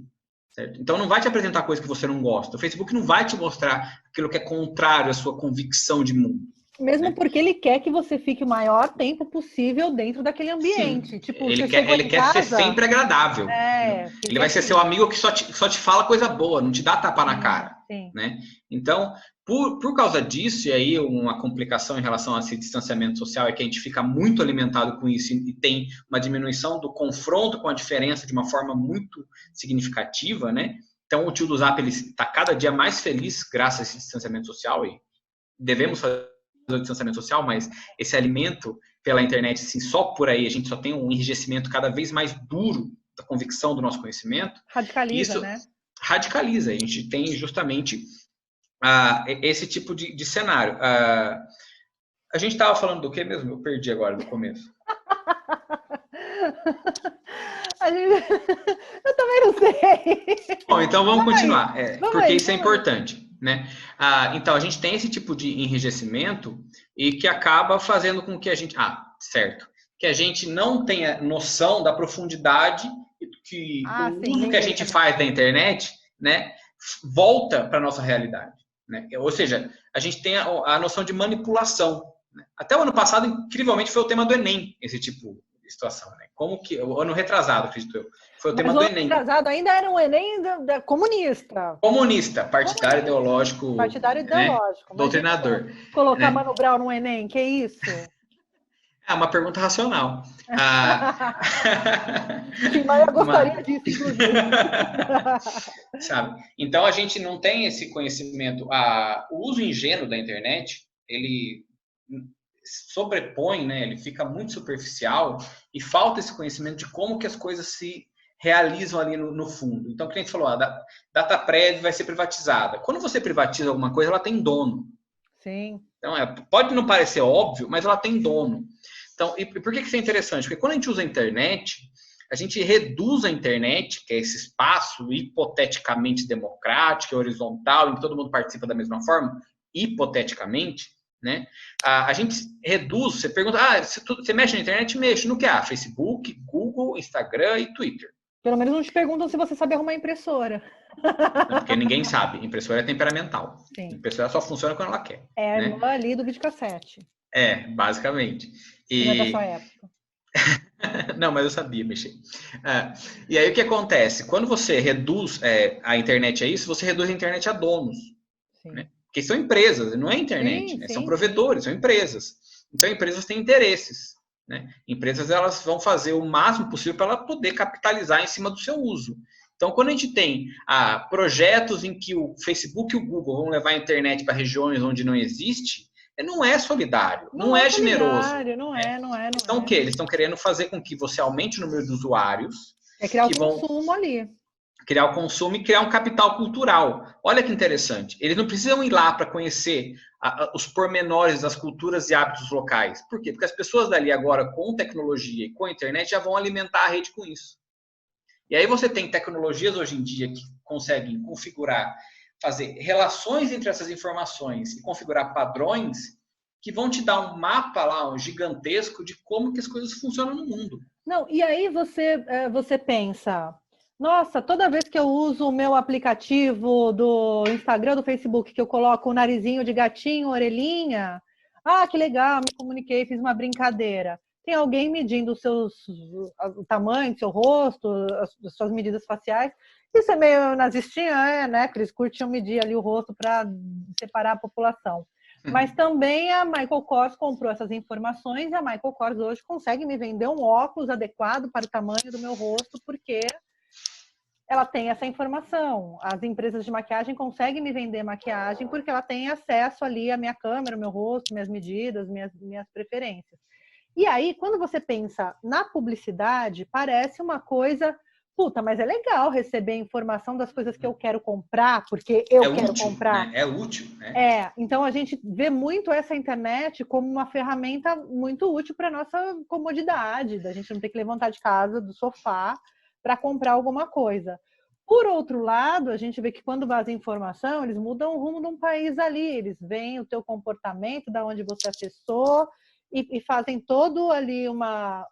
Certo? Então, não vai te apresentar coisa que você não gosta. O Facebook não vai te mostrar aquilo que é contrário à sua convicção de mundo. Mesmo porque ele quer que você fique o maior tempo possível dentro daquele ambiente. Sim, tipo, ele quer ser sempre agradável. Ele vai ser seu amigo que só te fala coisa boa, não te dá tapa na cara. Né? Então, por causa disso, e aí uma complicação em relação a esse distanciamento social é que a gente fica muito alimentado com isso e tem uma diminuição do confronto com a diferença de uma forma muito significativa, né? Então, o tio do Zap está cada dia mais feliz graças a esse distanciamento social e devemos fazer o distanciamento social, mas esse alimento pela internet, assim, só por aí, a gente só tem um enrijecimento cada vez mais duro da convicção do nosso conhecimento. Radicaliza, isso, né? Radicaliza. A gente tem justamente esse tipo de cenário. A gente estava falando do que mesmo? Eu perdi agora no começo. Eu também não sei. Bom, então vamos continuar, porque isso é importante. né? Então, a gente tem esse tipo de enrijecimento e que acaba fazendo com que a gente... certo. Que a gente não tenha noção da profundidade que o uso que a gente faz da internet, né, volta para a nossa realidade. Né? Ou seja, a gente tem a noção de manipulação. Né? Até o ano passado, incrivelmente, foi o tema do Enem, esse tipo de situação. Né? Como que... O ano retrasado, acredito eu. Foi o tema do Enem. O ano retrasado ainda era um Enem comunista. Comunista, partidário, ideológico. Partidário ideológico. Né? Doutrinador. Colocar Mano Brown no Enem, que isso? Uma pergunta racional. Sim, mas eu gostaria disso, inclusive. Sabe? Então, a gente não tem esse conhecimento. O uso ingênuo da internet, ele sobrepõe, né? Ele fica muito superficial e falta esse conhecimento de como que as coisas se realizam ali no fundo. Então, o que a gente falou, a Dataprev vai ser privatizada. Quando você privatiza alguma coisa, ela tem dono. Sim. Então, pode não parecer óbvio, mas ela tem dono. Então, e por que isso é interessante? Porque quando a gente usa a internet, a gente reduz a internet, que é esse espaço hipoteticamente democrático, horizontal, em que todo mundo participa da mesma forma, hipoteticamente, né? A gente reduz, você pergunta, você mexe na internet? Mexo. No que? Facebook, Google, Instagram e Twitter. Pelo menos não te perguntam se você sabe arrumar impressora. Não, porque ninguém sabe. Impressora é temperamental. Sim. Impressora só funciona quando ela quer. É a irmã ali do videocassete. Basicamente. Não é da sua época. Não, mas eu sabia mexer. E aí o que acontece? Quando você reduz a internet a isso, você reduz a internet a donos. Né? Porque são empresas, não é internet. Sim, né? sim. São provedores, são empresas. Então, empresas têm interesses. Né? Empresas elas vão fazer o máximo possível para ela poder capitalizar em cima do seu uso. Então, quando a gente tem projetos em que o Facebook e o Google vão levar a internet para regiões onde não existe, não é solidário, não é generoso. Não é. Então, o quê? Eles estão querendo fazer com que você aumente o número de usuários. Criar o consumo ali. Criar o consumo e criar um capital cultural. Olha que interessante. Eles não precisam ir lá para conhecer os pormenores das culturas e hábitos locais. Por quê? Porque as pessoas dali agora, com tecnologia e com a internet, já vão alimentar a rede com isso. E aí você tem tecnologias hoje em dia que conseguem configurar, fazer relações entre essas informações e configurar padrões que vão te dar um mapa lá, um gigantesco, de como que as coisas funcionam no mundo. Não, e aí você pensa, nossa, toda vez que eu uso o meu aplicativo do Instagram, do Facebook, que eu coloco o narizinho de gatinho, orelhinha, que legal, me comuniquei, fiz uma brincadeira. Tem alguém medindo o tamanho do seu rosto, as suas medidas faciais. Isso é meio nazistinha, né? Porque eles curtiam medir ali o rosto para separar a população. Mas também a Michael Kors comprou essas informações e a Michael Kors hoje consegue me vender um óculos adequado para o tamanho do meu rosto, porque ela tem essa informação. As empresas de maquiagem conseguem me vender maquiagem porque ela tem acesso ali à minha câmera, ao meu rosto, minhas medidas, minhas preferências. E aí, quando você pensa na publicidade, parece uma coisa... Puta, mas é legal receber informação das coisas que eu quero comprar, porque eu quero útil, comprar. Né? É útil. Né? Então a gente vê muito essa internet como uma ferramenta muito útil para a nossa comodidade, da gente não ter que levantar de casa, do sofá, para comprar alguma coisa. Por outro lado, a gente vê que quando vaza informação, eles mudam o rumo de um país ali, eles veem o teu comportamento, da onde você acessou, e fazem todo ali uma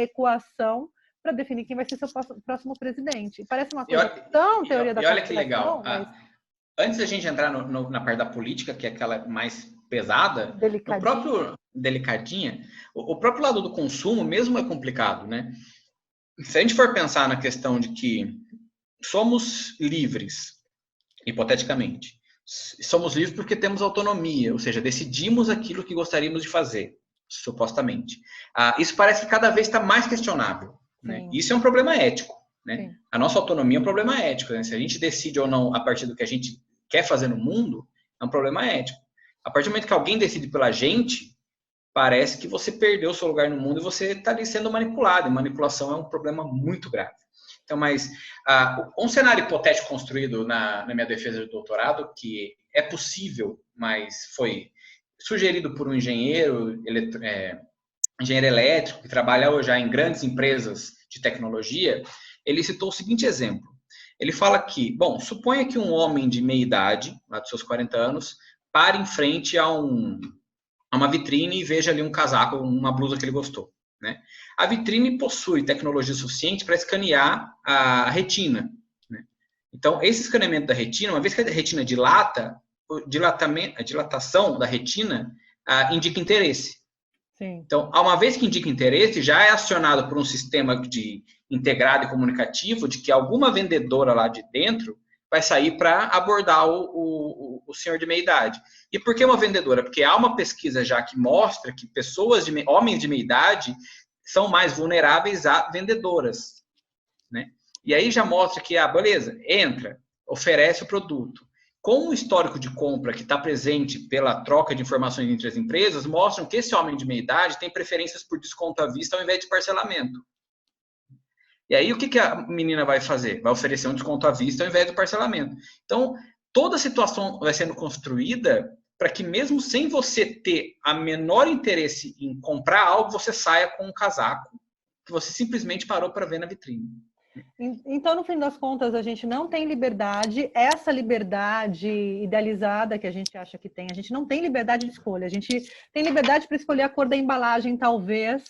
equação para definir quem vai ser seu próximo presidente. Parece uma coisa tão teoria da conspiração. E olha que legal. Mas... Antes da gente entrar na parte da política, que é aquela mais pesada, delicadinha, o próprio lado do consumo mesmo é complicado, né? Se a gente for pensar na questão de que somos livres, hipoteticamente, somos livres porque temos autonomia, ou seja, decidimos aquilo que gostaríamos de fazer, supostamente. Isso parece que cada vez está mais questionável. Né? Isso é um problema ético. Né? A nossa autonomia é um problema ético. Né? Se a gente decide ou não a partir do que a gente quer fazer no mundo, é um problema ético. A partir do momento que alguém decide pela gente, parece que você perdeu o seu lugar no mundo e você está ali sendo manipulado. E manipulação é um problema muito grave. Então, mas um cenário hipotético construído na minha defesa de doutorado, que é possível, mas foi sugerido por um engenheiro elétrico, que trabalha hoje já em grandes empresas de tecnologia, ele citou o seguinte exemplo. Ele fala que, bom, suponha que um homem de meia idade, lá dos seus 40 anos, pare em frente a uma vitrine e veja ali um casaco, uma blusa que ele gostou, né? A vitrine possui tecnologia suficiente para escanear a retina, né? Então, esse escaneamento da retina, uma vez que a retina dilata, a dilatação da retina indica interesse. Sim. Então, uma vez que indica interesse, já é acionado por um sistema de integrado e comunicativo de que alguma vendedora lá de dentro vai sair para abordar o senhor de meia idade. E por que uma vendedora? Porque há uma pesquisa já que mostra que homens de meia idade são mais vulneráveis a vendedoras, né? E aí já mostra que, beleza, entra, oferece o produto. Com o histórico de compra que está presente pela troca de informações entre as empresas, mostram que esse homem de meia idade tem preferências por desconto à vista ao invés de parcelamento. E aí, o que a menina vai fazer? Vai oferecer um desconto à vista ao invés do parcelamento. Então, toda a situação vai sendo construída para que, mesmo sem você ter a menor interesse em comprar algo, você saia com um casaco que você simplesmente parou para ver na vitrine. Então, no fim das contas, a gente não tem liberdade, essa liberdade idealizada que a gente acha que tem, a gente não tem liberdade de escolha, a gente tem liberdade para escolher a cor da embalagem, talvez,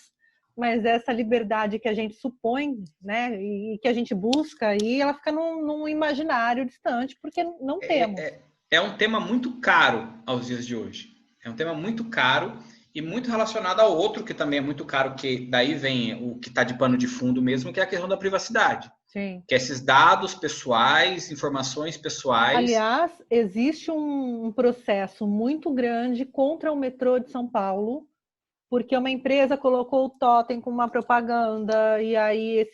mas essa liberdade que a gente supõe, né, e que a gente busca, aí ela fica num imaginário distante, porque não temos. É um tema muito caro aos dias de hoje. É um tema muito caro e muito relacionado ao outro que também é muito caro, que daí vem o que está de pano de fundo mesmo, que é a questão da privacidade. Sim. Que é esses dados pessoais, informações pessoais. Aliás, existe um processo muito grande contra o metrô de São Paulo, porque uma empresa colocou o totem com uma propaganda e aí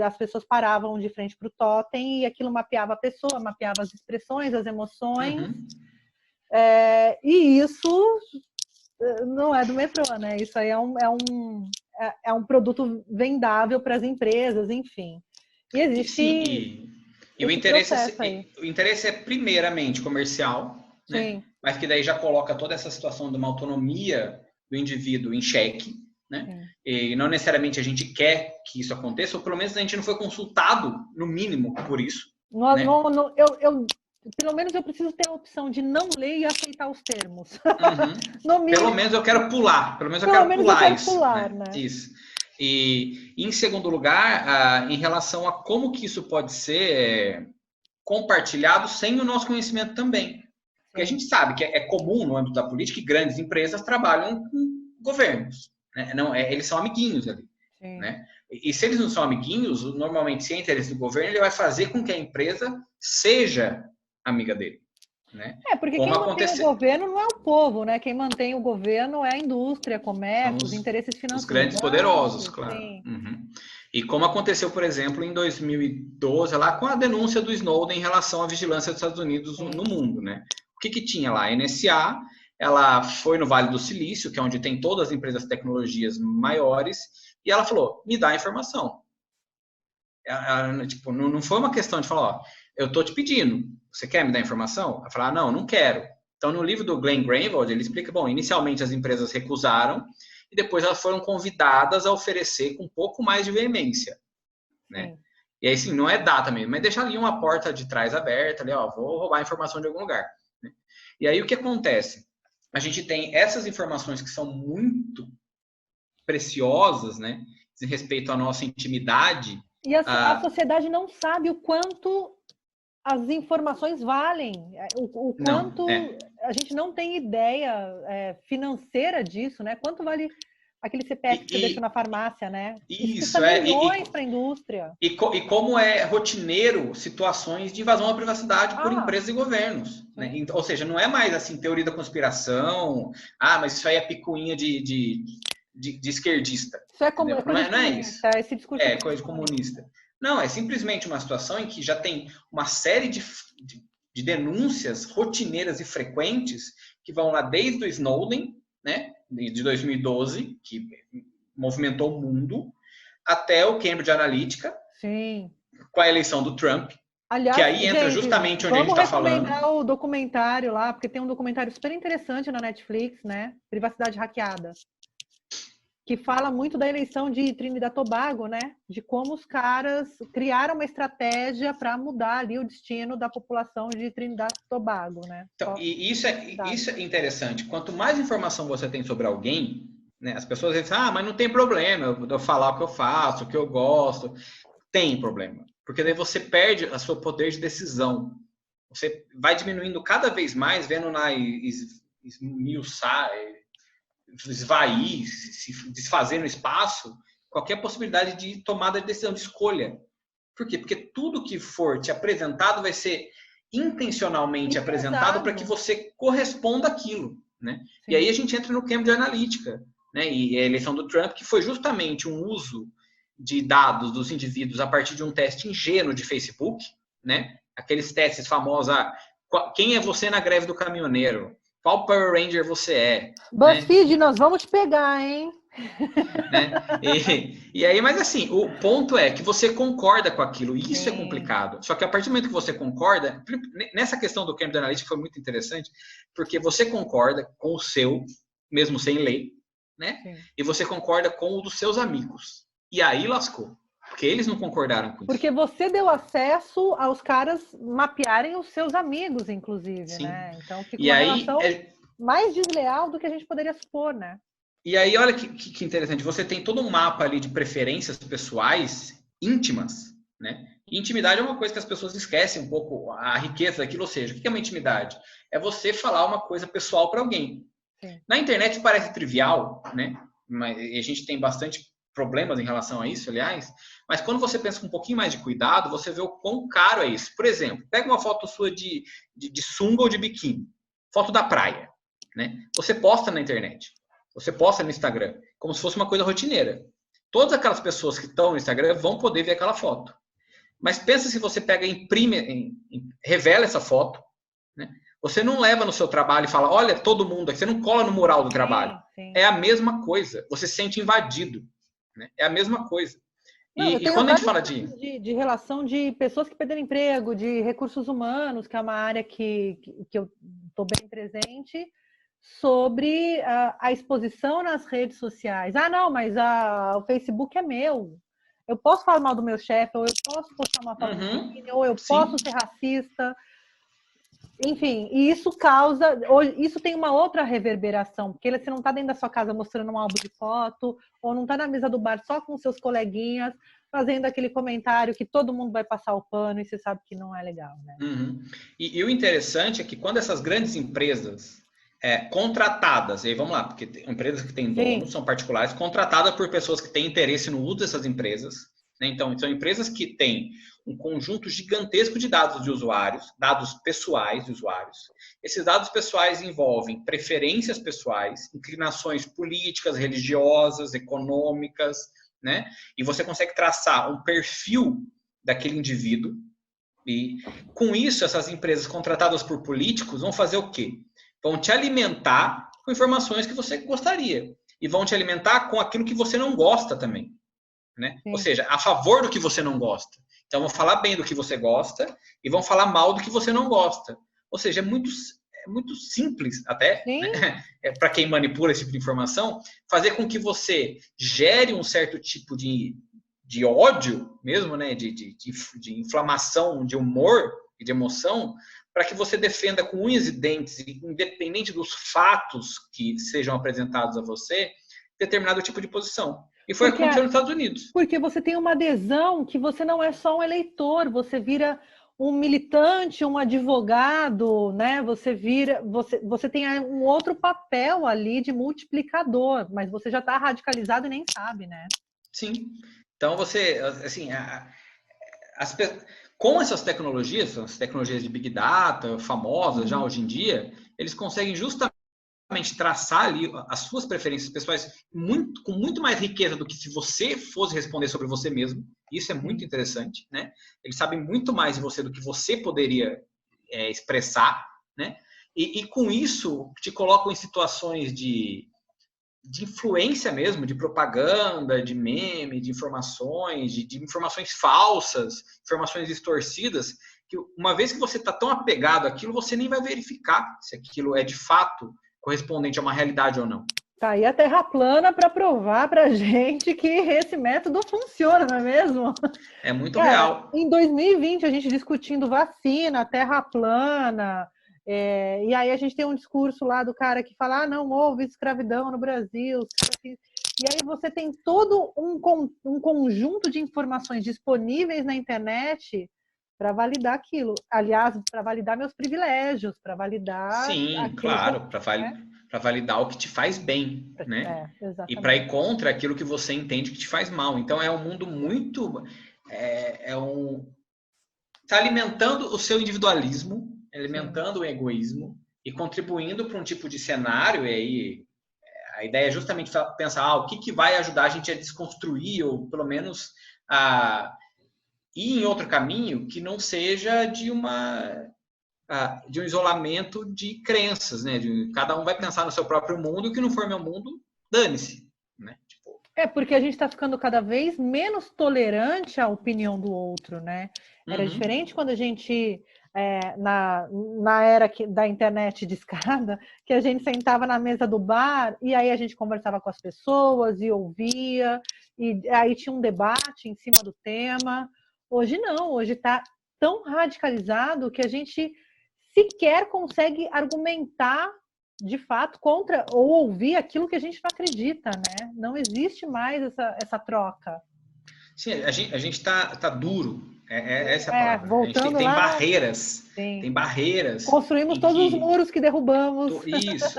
as pessoas paravam de frente para o totem e aquilo mapeava a pessoa, mapeava as expressões, as emoções. Uhum. E isso não é do metrô, né? Isso aí é um produto vendável para as empresas, enfim. E existe. Sim, e o interesse é primeiramente comercial, né? Mas que daí já coloca toda essa situação de uma autonomia do indivíduo em xeque, né? E não necessariamente a gente quer que isso aconteça, ou pelo menos a gente não foi consultado, no mínimo, por isso. Né? Pelo menos eu preciso ter a opção de não ler e aceitar os termos. Uhum. Pelo menos eu quero pular. Pelo menos eu quero pular, né? Isso. E em segundo lugar, em relação a como que isso pode ser compartilhado sem o nosso conhecimento também. Porque a gente sabe que é comum no âmbito da política que grandes empresas trabalham com governos. Né? Não, eles são amiguinhos ali. Né? E se eles não são amiguinhos, normalmente, se é interesse do governo, ele vai fazer com que a empresa seja amiga dele. Né? Porque quem mantém o governo não é o povo, né? Quem mantém o governo é a indústria, comércio, os interesses financeiros. Os grandes poderosos, claro. Uhum. E como aconteceu, por exemplo, em 2012, lá com a denúncia do Snowden em relação à vigilância dos Estados Unidos no mundo, né? O que tinha lá? A NSA, ela foi no Vale do Silício, que é onde tem todas as empresas de tecnologias maiores, e ela falou, me dá a informação. Tipo, não foi uma questão de falar, eu tô te pedindo, você quer me dar informação? Ela falou, não quero. Então, no livro do Glenn Greenwald, ele explica, inicialmente as empresas recusaram, e depois elas foram convidadas a oferecer com um pouco mais de veemência, né? E aí, sim, não é data mesmo, mas deixar ali uma porta de trás aberta, ali, vou roubar a informação de algum lugar. Né? E aí, o que acontece? A gente tem essas informações que são muito preciosas, né? Em respeito à nossa intimidade. E a sociedade não sabe o quanto as informações valem, o quanto a gente não tem ideia financeira disso, né? Quanto vale aquele CPF que você deixou na farmácia, né? Isso milhões para a indústria. E como é rotineiro situações de invasão à privacidade por empresas e governos. Né? Ou seja, não é mais assim, teoria da conspiração, mas isso aí é picuinha de esquerdista. Isso é como não é isso. Esse discurso é coisa comunista. Não, é simplesmente uma situação em que já tem uma série de denúncias rotineiras e frequentes que vão lá desde o Snowden, né, de 2012, que movimentou o mundo, até o Cambridge Analytica, com a eleição do Trump, que aí entra justamente onde a gente está falando. Vamos recomendar o documentário lá, porque tem um documentário super interessante na Netflix, né? Privacidade Hackeada. que fala muito da eleição de Trinidad e Tobago, né? De como os caras criaram uma estratégia para mudar ali o destino da população de Trinidad e Tobago, né? Então, e isso é interessante. Quanto mais informação você tem sobre alguém, né, as pessoas dizem, mas não tem problema eu falar o que eu faço, o que eu gosto. Tem problema, porque daí você perde o seu poder de decisão. Você vai diminuindo cada vez mais, vendo na esmiuçar, esvair, se desfazer no espaço, qualquer possibilidade de tomada de decisão, de escolha. Por quê? Porque tudo que for te apresentado vai ser intencionalmente apresentado para que você corresponda àquilo, né? E aí a gente entra no Cambridge Analytica, né? E a eleição do Trump, que foi justamente um uso de dados dos indivíduos a partir de um teste ingênuo de Facebook, né? Aqueles testes famosos, quem é você na greve do caminhoneiro? Qual Power Ranger você é? BuzzFeed, né? Nós vamos te pegar, hein? Né? E aí, mas assim, o ponto é que você concorda com aquilo, e isso é complicado. Só que a partir do momento que você concorda, nessa questão do Cambridge Analytica foi muito interessante, porque você concorda com o seu, mesmo sem lei, né? E você concorda com o dos seus amigos. E aí lascou, porque eles não concordaram com isso. Porque você deu acesso aos caras mapearem os seus amigos, inclusive, né? Então fica uma relação mais desleal do que a gente poderia supor, né? E aí, olha que interessante, você tem todo um mapa ali de preferências pessoais íntimas, né? E intimidade é uma coisa que as pessoas esquecem um pouco, a riqueza daquilo, ou seja, o que é uma intimidade? É você falar uma coisa pessoal para alguém. Na internet parece trivial, né? Mas a gente tem bastante problemas em relação a isso, aliás, mas quando você pensa com um pouquinho mais de cuidado, você vê o quão caro é isso. Por exemplo, pega uma foto sua de sunga ou de biquíni, foto da praia, né? Você posta na internet, você posta no Instagram, como se fosse uma coisa rotineira. Todas aquelas pessoas que estão no Instagram vão poder ver aquela foto. Mas pensa se você pega, imprime, revela essa foto, né? Você não leva no seu trabalho e fala, olha, todo mundo aqui, você não cola no mural do trabalho. É a mesma coisa, você se sente invadido. Né? É a mesma coisa. E quando a gente fala de relação de pessoas que perderam emprego, de recursos humanos, que é uma área que eu estou bem presente, sobre a exposição nas redes sociais. Não, mas o Facebook é meu. Eu posso falar mal do meu chefe, ou eu posso postar uma foto de ou eu posso ser racista. Enfim, e isso causa... Isso tem uma outra reverberação, porque você não está dentro da sua casa mostrando um álbum de foto, ou não está na mesa do bar só com seus coleguinhas, fazendo aquele comentário que todo mundo vai passar o pano e você sabe que não é legal, né? E o interessante é que quando essas grandes empresas contratadas, e aí vamos lá, porque empresas que têm donos são particulares, contratadas por pessoas que têm interesse no uso dessas empresas, né? Então, são empresas que têm um conjunto gigantesco de dados de usuários, dados pessoais de usuários. Esses dados pessoais envolvem preferências pessoais, inclinações políticas, religiosas, econômicas, né? E você consegue traçar um perfil daquele indivíduo. E com isso, essas empresas contratadas por políticos vão fazer o quê? Vão te alimentar com informações que você gostaria. E vão te alimentar com aquilo que você não gosta também. Né? Ou seja, a favor do que você não gosta. Então, vão falar bem do que você gosta e vão falar mal do que você não gosta. Ou seja, é muito simples até, né? Para quem manipula esse tipo de informação, fazer com que você gere um certo tipo de ódio mesmo, né? de inflamação, de humor e de emoção, para que você defenda com unhas e dentes, independente dos fatos que sejam apresentados a você, determinado tipo de posição. E foi o que aconteceu nos Estados Unidos. Porque você tem uma adesão que você não é só um eleitor, você vira um militante, um advogado, né? Você tem um outro papel ali de multiplicador, mas você já está radicalizado e nem sabe, né? Sim. Então você, assim, com essas tecnologias, as tecnologias de Big Data, famosas já hoje em dia, eles conseguem justamente traçar ali as suas preferências pessoais com muito mais riqueza do que se você fosse responder sobre você mesmo. Isso é muito interessante, né? Eles sabem muito mais de você do que você poderia expressar, né? E com isso te colocam em situações de influência mesmo, de propaganda, de meme, de informações, de informações falsas, informações distorcidas, que uma vez que você está tão apegado àquilo, você nem vai verificar se aquilo é de fato correspondente a uma realidade ou não. Tá aí a Terra plana para provar para a gente que esse método funciona, não é mesmo? É muito Cara, real. em 2020 a gente discutindo vacina, Terra plana, e aí a gente tem um discurso lá do cara que fala, não houve escravidão no Brasil. E aí você tem todo um conjunto de informações disponíveis na internet para validar aquilo. Aliás, para validar meus privilégios, para validar Sim, aquilo que eu... claro, para validar o que te faz bem, né? E para Exatamente. ir contra aquilo que você entende que te faz mal. Então é um mundo muito. Está alimentando o seu individualismo, alimentando o egoísmo e contribuindo para um tipo de cenário. E aí a ideia é justamente pensar o que vai ajudar a gente a desconstruir, ou pelo menos a ir em outro caminho que não seja de um isolamento de crenças, né? Cada um vai pensar no seu próprio mundo, e o que não for meu mundo, dane-se, né? Tipo... Porque a gente está ficando cada vez menos tolerante à opinião do outro, né? Era diferente quando a gente, na era da internet de escada, que a gente sentava na mesa do bar e aí a gente conversava com as pessoas e ouvia, e aí tinha um debate em cima do tema. Hoje não, hoje está tão radicalizado que a gente sequer consegue argumentar de fato contra ou ouvir aquilo que a gente não acredita, né? Não existe mais essa troca. Sim, a gente tá duro. Essa é a palavra. A gente Voltando tem lá, barreiras. sim. Tem barreiras Construímos em todos os que muros que derrubamos. isso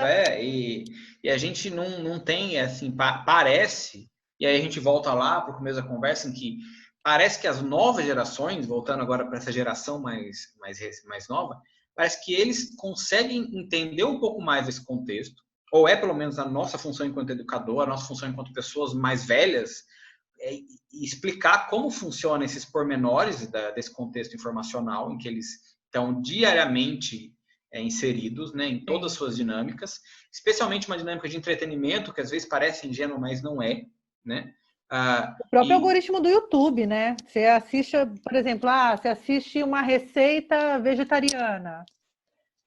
e a gente não tem assim, parece, e aí a gente volta lá para o começo da conversa, em que parece que as novas gerações, voltando agora para essa geração mais nova, parece que eles conseguem entender um pouco mais esse contexto, ou é pelo menos a nossa função enquanto educador, a nossa função enquanto pessoas mais velhas, e explicar como funcionam esses pormenores desse contexto informacional em que eles estão diariamente inseridos, né, em todas as suas dinâmicas, especialmente uma dinâmica de entretenimento, que às vezes parece ingênua, mas não é, né? O próprio algoritmo do YouTube, né? Você assiste, por exemplo, você assiste uma receita vegetariana.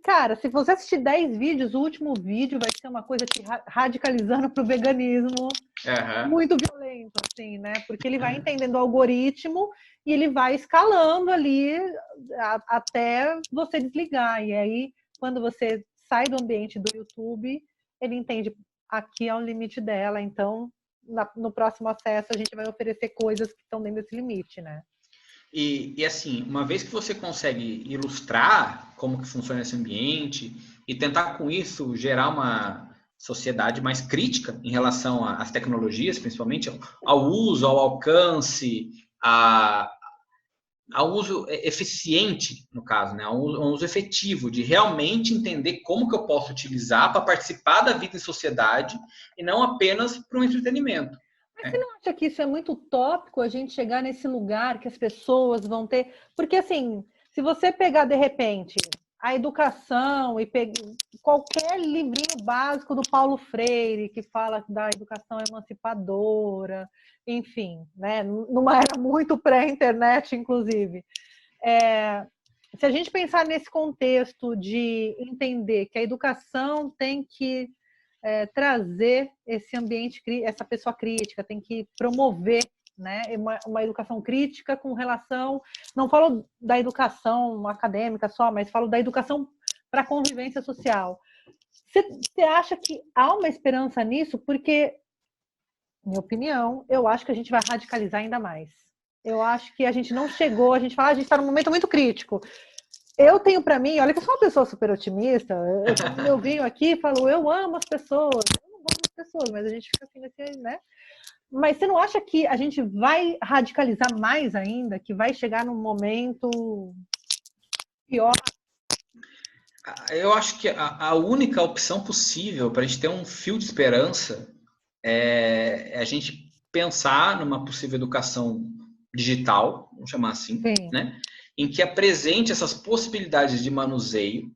Cara, se você assistir 10 vídeos, o último vídeo vai ser uma coisa te radicalizando para o veganismo, muito violento, assim, né? Porque ele vai entendendo o algoritmo e ele vai escalando ali até você desligar. E aí, quando você sai do ambiente do YouTube, ele entende aqui é o limite dela. Então, no próximo acesso, a gente vai oferecer coisas que estão dentro desse limite, né? E assim, uma vez que você consegue ilustrar como que funciona esse ambiente e tentar com isso gerar uma sociedade mais crítica em relação às tecnologias, principalmente ao uso, ao alcance, ao uso eficiente, no caso, né? Ao uso efetivo, de realmente entender como que eu posso utilizar para participar da vida em sociedade e não apenas para um entretenimento. Mas você não acha que isso é muito utópico, a gente chegar nesse lugar que as pessoas vão ter... Porque, assim, se você pegar, de repente, a educação e qualquer livrinho básico do Paulo Freire, que fala da educação emancipadora, enfim, né? Numa era muito pré-internet, inclusive. Se a gente pensar nesse contexto de entender que a educação tem que trazer esse ambiente, essa pessoa crítica, tem que promover, né, uma educação crítica com relação, não falo da educação acadêmica só, mas falo da educação para a convivência social. Você acha que há uma esperança nisso? Porque, minha opinião, eu acho que a gente vai radicalizar ainda mais. Eu acho que a gente não chegou, a gente está num momento muito crítico. Eu tenho para mim, olha que eu sou uma pessoa super otimista, eu venho aqui e falo, eu amo as pessoas, eu não gosto das pessoas, mas a gente fica assim, né? Mas você não acha que a gente vai radicalizar mais ainda, que vai chegar num momento pior? Eu acho que a única opção possível para a gente ter um fio de esperança é a gente pensar numa possível educação digital, vamos chamar assim, Sim. né? Em que apresente essas possibilidades de manuseio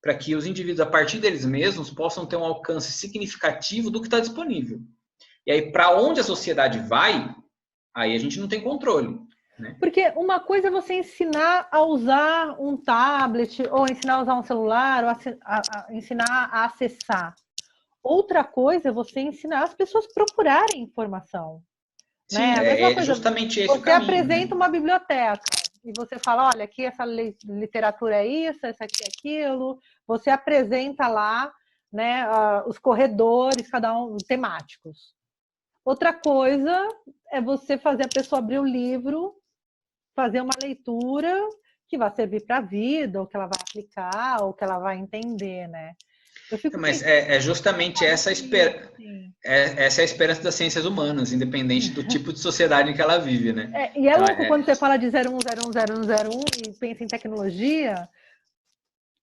para que os indivíduos, a partir deles mesmos, possam ter um alcance significativo do que está disponível. E aí, para onde a sociedade vai, aí a gente não tem controle. Né? Porque uma coisa é você ensinar a usar um tablet, ou ensinar a usar um celular, ou ensinar a acessar. Outra coisa é você ensinar as pessoas a procurarem informação. Sim, Né? A mesma coisa, justamente esse o você caminho, apresenta né? uma biblioteca e você fala, olha, aqui essa literatura é isso, essa aqui é aquilo. Você apresenta lá, né, os corredores, cada um temáticos. Outra coisa é você fazer a pessoa abrir o livro, fazer uma leitura que vai servir para a vida, ou que ela vai aplicar, ou que ela vai entender, né? Eu fico Mas pensando, é justamente essa é a esperança das ciências humanas, independente do tipo de sociedade em que ela vive, né? e é Então, louco quando você fala de 01010101 e pensa em tecnologia,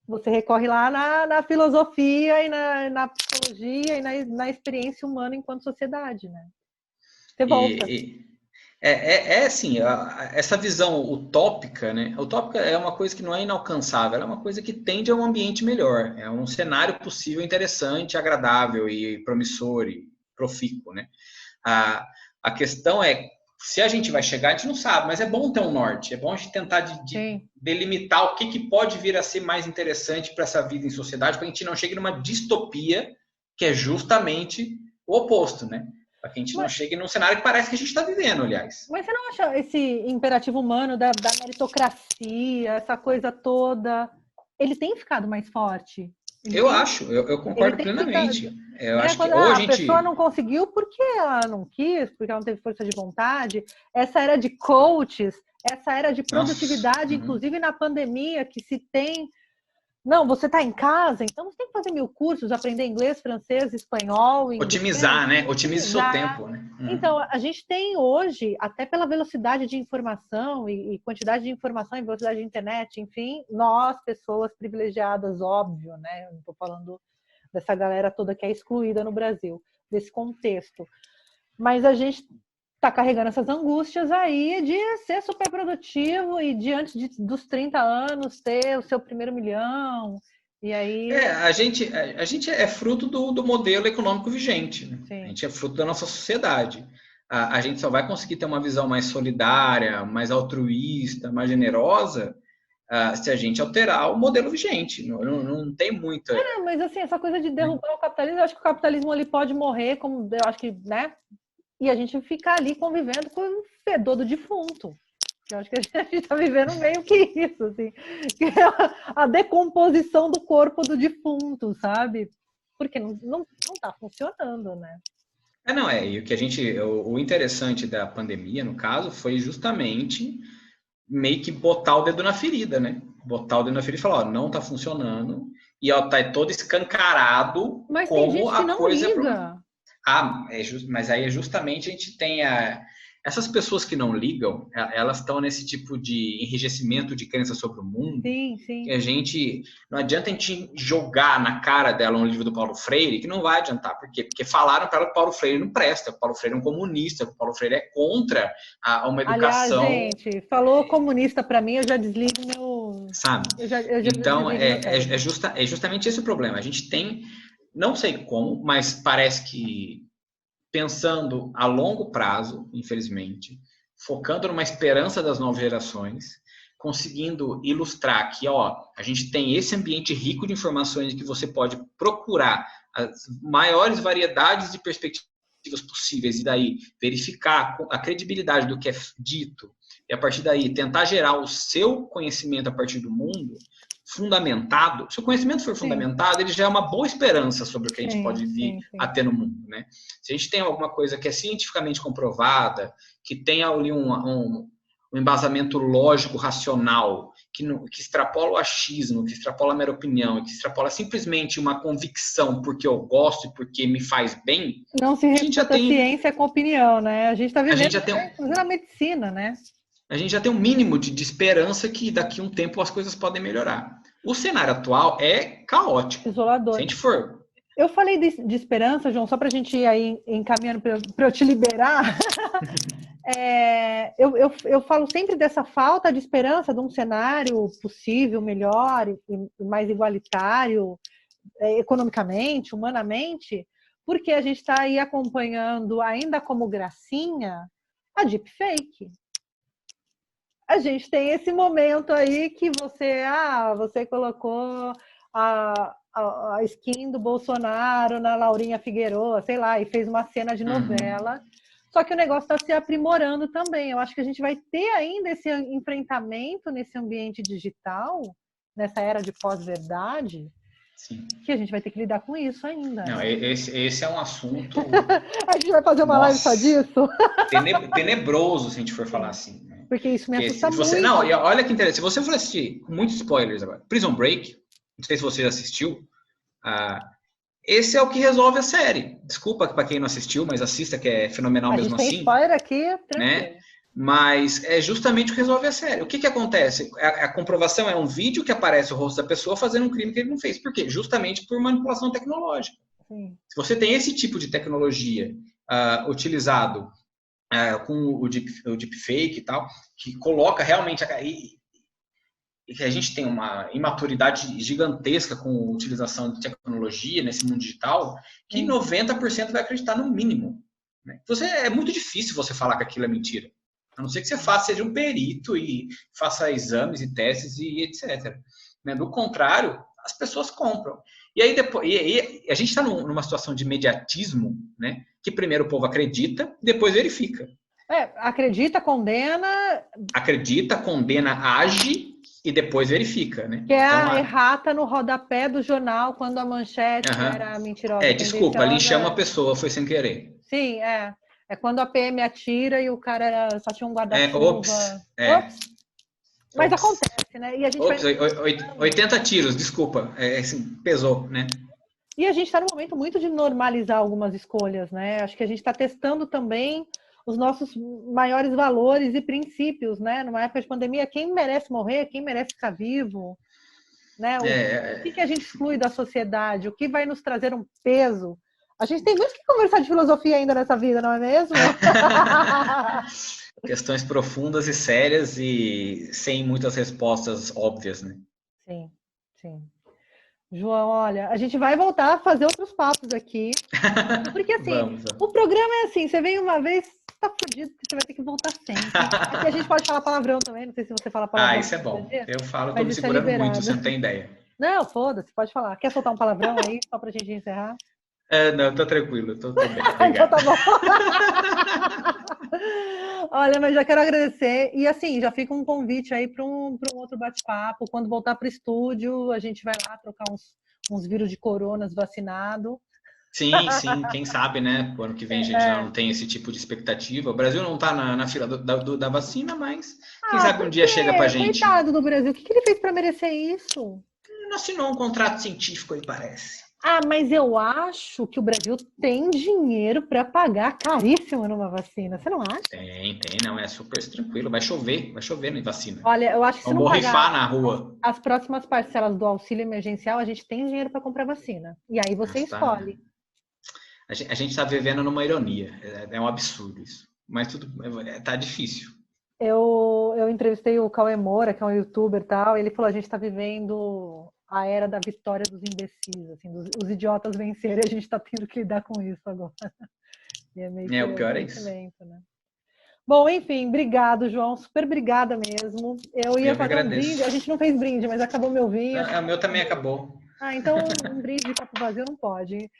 você recorre lá na filosofia e na psicologia e na experiência humana enquanto sociedade, né? Você volta. assim, essa visão utópica, né? Utópica é uma coisa que não é inalcançável, é uma coisa que tende a um ambiente melhor, é um cenário possível interessante, agradável e promissor e profícuo, né? A questão é, se a gente vai chegar, a gente não sabe, mas é bom ter um norte, é bom a gente tentar delimitar o que pode vir a ser mais interessante para essa vida em sociedade, para a gente não chegue numa distopia que é justamente o oposto, né? Para que a gente não chegue num cenário que parece que a gente está vivendo, aliás. Mas você não acha esse imperativo humano da meritocracia, essa coisa toda, ele tem ficado mais forte? Eu Ele concordo tem ficado, plenamente. Eu né? acho que Quando ou a a pessoa gente... não conseguiu porque ela não quis, porque ela não teve força de vontade. Essa era de coaches, essa era de Nossa, produtividade, inclusive na pandemia, que se tem. Não, você está em casa, então você tem que fazer 1000 cursos, aprender inglês, francês, espanhol, inglês, otimizar, né? Otimize o seu otimizar. tempo, né? Então, a gente tem hoje, até pela velocidade de informação e quantidade de informação e velocidade de internet, enfim, nós, pessoas privilegiadas, óbvio, né? Eu não estou falando dessa galera toda que é excluída no Brasil, desse contexto. Mas a gente está carregando essas angústias aí de ser super produtivo e diante dos 30 anos ter o seu primeiro milhão. E aí. A gente é fruto do modelo econômico vigente, né? A Sim. gente é fruto da nossa sociedade. A gente só vai conseguir ter uma visão mais solidária, mais altruísta, mais generosa, se a gente alterar o modelo vigente. Não tem muita... Mas assim, essa coisa de derrubar o capitalismo, eu acho que o capitalismo ali pode morrer, como eu acho que, né? E a gente ficar ali convivendo com o fedor do defunto. Eu acho que a gente está vivendo meio que isso, assim, que é a decomposição do corpo do defunto, sabe? Porque não está funcionando, né? Não, e o que o interessante da pandemia, no caso, foi justamente meio que botar o dedo na ferida, né? Botar o dedo na ferida e falar, ó, não tá funcionando, e ó, tá todo escancarado Mas tem como gente que a não coisa... liga. Mas aí justamente a gente tem essas pessoas que não ligam, elas estão nesse tipo de enrijecimento de crença sobre o mundo, Sim, sim. que não adianta a gente jogar na cara dela um livro do Paulo Freire, que não vai adiantar. Por quê? Porque falaram para ela que o Paulo Freire não presta, que o Paulo Freire é um comunista, que o Paulo Freire é contra uma Aliás, educação... gente, falou comunista para mim, eu já desligo meu. Sabe? Eu já Então, desligo meu cérebro. é justamente esse o problema. A gente tem, não sei como, mas parece que pensando a longo prazo, infelizmente, focando numa esperança das novas gerações, conseguindo ilustrar que, ó, a gente tem esse ambiente rico de informações que você pode procurar as maiores variedades de perspectivas possíveis e daí verificar a credibilidade do que é dito e a partir daí tentar gerar o seu conhecimento a partir do mundo fundamentado. Se o conhecimento for fundamentado, ele já é uma boa esperança sobre o que a gente pode vir a ter no mundo, né? Se a gente tem alguma coisa que é cientificamente comprovada, que tenha ali um embasamento lógico, racional, que extrapola o achismo, que extrapola a mera opinião, que extrapola simplesmente uma convicção porque eu gosto e porque me faz bem, não se refuta a ciência com opinião, né? A gente está vivendo na medicina, né? A gente já tem um mínimo de esperança que daqui a um tempo as coisas podem melhorar. O cenário atual é caótico. Isolador. Se a gente for... Eu falei de esperança, João, só para a gente ir aí encaminhando para eu te liberar. Eu falo sempre dessa falta de esperança de um cenário possível, melhor e mais igualitário, economicamente, humanamente, porque a gente está aí acompanhando, ainda como gracinha, a deepfake. A gente tem esse momento aí que você colocou a skin do Bolsonaro na Laurinha Figueroa, sei lá, e fez uma cena de novela. Só que o negócio está se aprimorando também. Eu acho que a gente vai ter ainda esse enfrentamento nesse ambiente digital, nessa era de pós-verdade, que a gente vai ter que lidar com isso ainda. Não, esse é um assunto... A gente vai fazer uma live só disso? Tenebroso, se a gente for falar assim. Né? Porque isso me assusta muito. Não, e olha que interessante. Se você for assistir, com muitos spoilers agora, Prison Break, não sei se você já assistiu, esse é o que resolve a série. Desculpa para quem não assistiu, mas assista, que é fenomenal mesmo assim. A gente tem spoiler aqui, tranquilo. Né? Mas é justamente o que resolve a série. O que acontece? A comprovação é um vídeo que aparece o rosto da pessoa fazendo um crime que ele não fez. Por quê? Justamente por manipulação tecnológica. Sim. Se você tem esse tipo de tecnologia utilizado com o deepfake e tal, que coloca realmente... E que a gente tem uma imaturidade gigantesca com a utilização de tecnologia nesse mundo digital, que 90% vai acreditar no mínimo. Né? É muito difícil você falar que aquilo é mentira. A não ser que você seja um perito e faça exames e testes e etc. Né? Do contrário, as pessoas compram. E aí depois, a gente está numa situação de imediatismo, né? Que primeiro o povo acredita, depois verifica. Acredita, condena... Acredita, condena, age... E depois verifica, né? Que é então, a errata no rodapé do jornal, quando a manchete era mentirosa. Desculpa, ali chama a pessoa, foi sem querer. Sim, é. É quando a PM atira e o cara só tinha um guarda-chuva. Ops. Mas acontece, né? E a gente 80 tiros, desculpa. Assim, pesou, né? E a gente está num momento muito de normalizar algumas escolhas, né? Acho que a gente está testando também os nossos maiores valores e princípios, né? Numa época de pandemia, quem merece morrer, quem merece ficar vivo, né? O que a gente exclui da sociedade, o que vai nos trazer um peso. A gente tem muito que conversar de filosofia ainda nessa vida, não é mesmo? Questões profundas e sérias e sem muitas respostas óbvias, né? Sim, sim. João, olha, a gente vai voltar a fazer outros papos aqui. Porque assim, vamos. O programa é assim, você vem uma vez, tá fodido, porque você vai ter que voltar sempre. Aqui a gente pode falar palavrão também, não sei se você fala palavrão. Isso é bom. Eu falo, tô me segurando muito, você não tem ideia. Não, foda-se, pode falar. Quer soltar um palavrão aí, só pra gente encerrar? Não, tô tranquilo, tô bem. Então tá bom. Olha, mas já quero agradecer. E assim, já fica um convite aí para um outro bate-papo. Quando voltar para o estúdio, a gente vai lá trocar uns vírus de coronas vacinado. Sim, quem sabe, né? O ano que vem a gente já não tem esse tipo de expectativa. O Brasil não tá na fila da vacina, mas quem sabe um dia chega pra gente. Coitado do Brasil, o que ele fez para merecer isso? Não assinou um contrato científico aí, parece. Mas eu acho que o Brasil tem dinheiro para pagar caríssimo numa vacina. Você não acha? Tem, não, é super tranquilo. Vai chover na vacina. Olha, eu acho que se não borrifar na rua. As próximas parcelas do auxílio emergencial, a gente tem dinheiro para comprar vacina. E aí você escolhe. A gente está vivendo numa ironia. É um absurdo isso. Mas tudo tá difícil. Eu entrevistei o Cauê Moura, que é um youtuber e tal, e ele falou, a gente está vivendo a era da vitória dos imbecis, assim, os idiotas vencerem, a gente está tendo que lidar com isso agora. E é meio o pior é isso. Né? Bom, enfim, obrigado, João, super obrigada mesmo. Eu ia fazer um brinde, a gente não fez brinde, mas acabou meu vinho. O meu também acabou. Então um brinde de copo vazio não pode.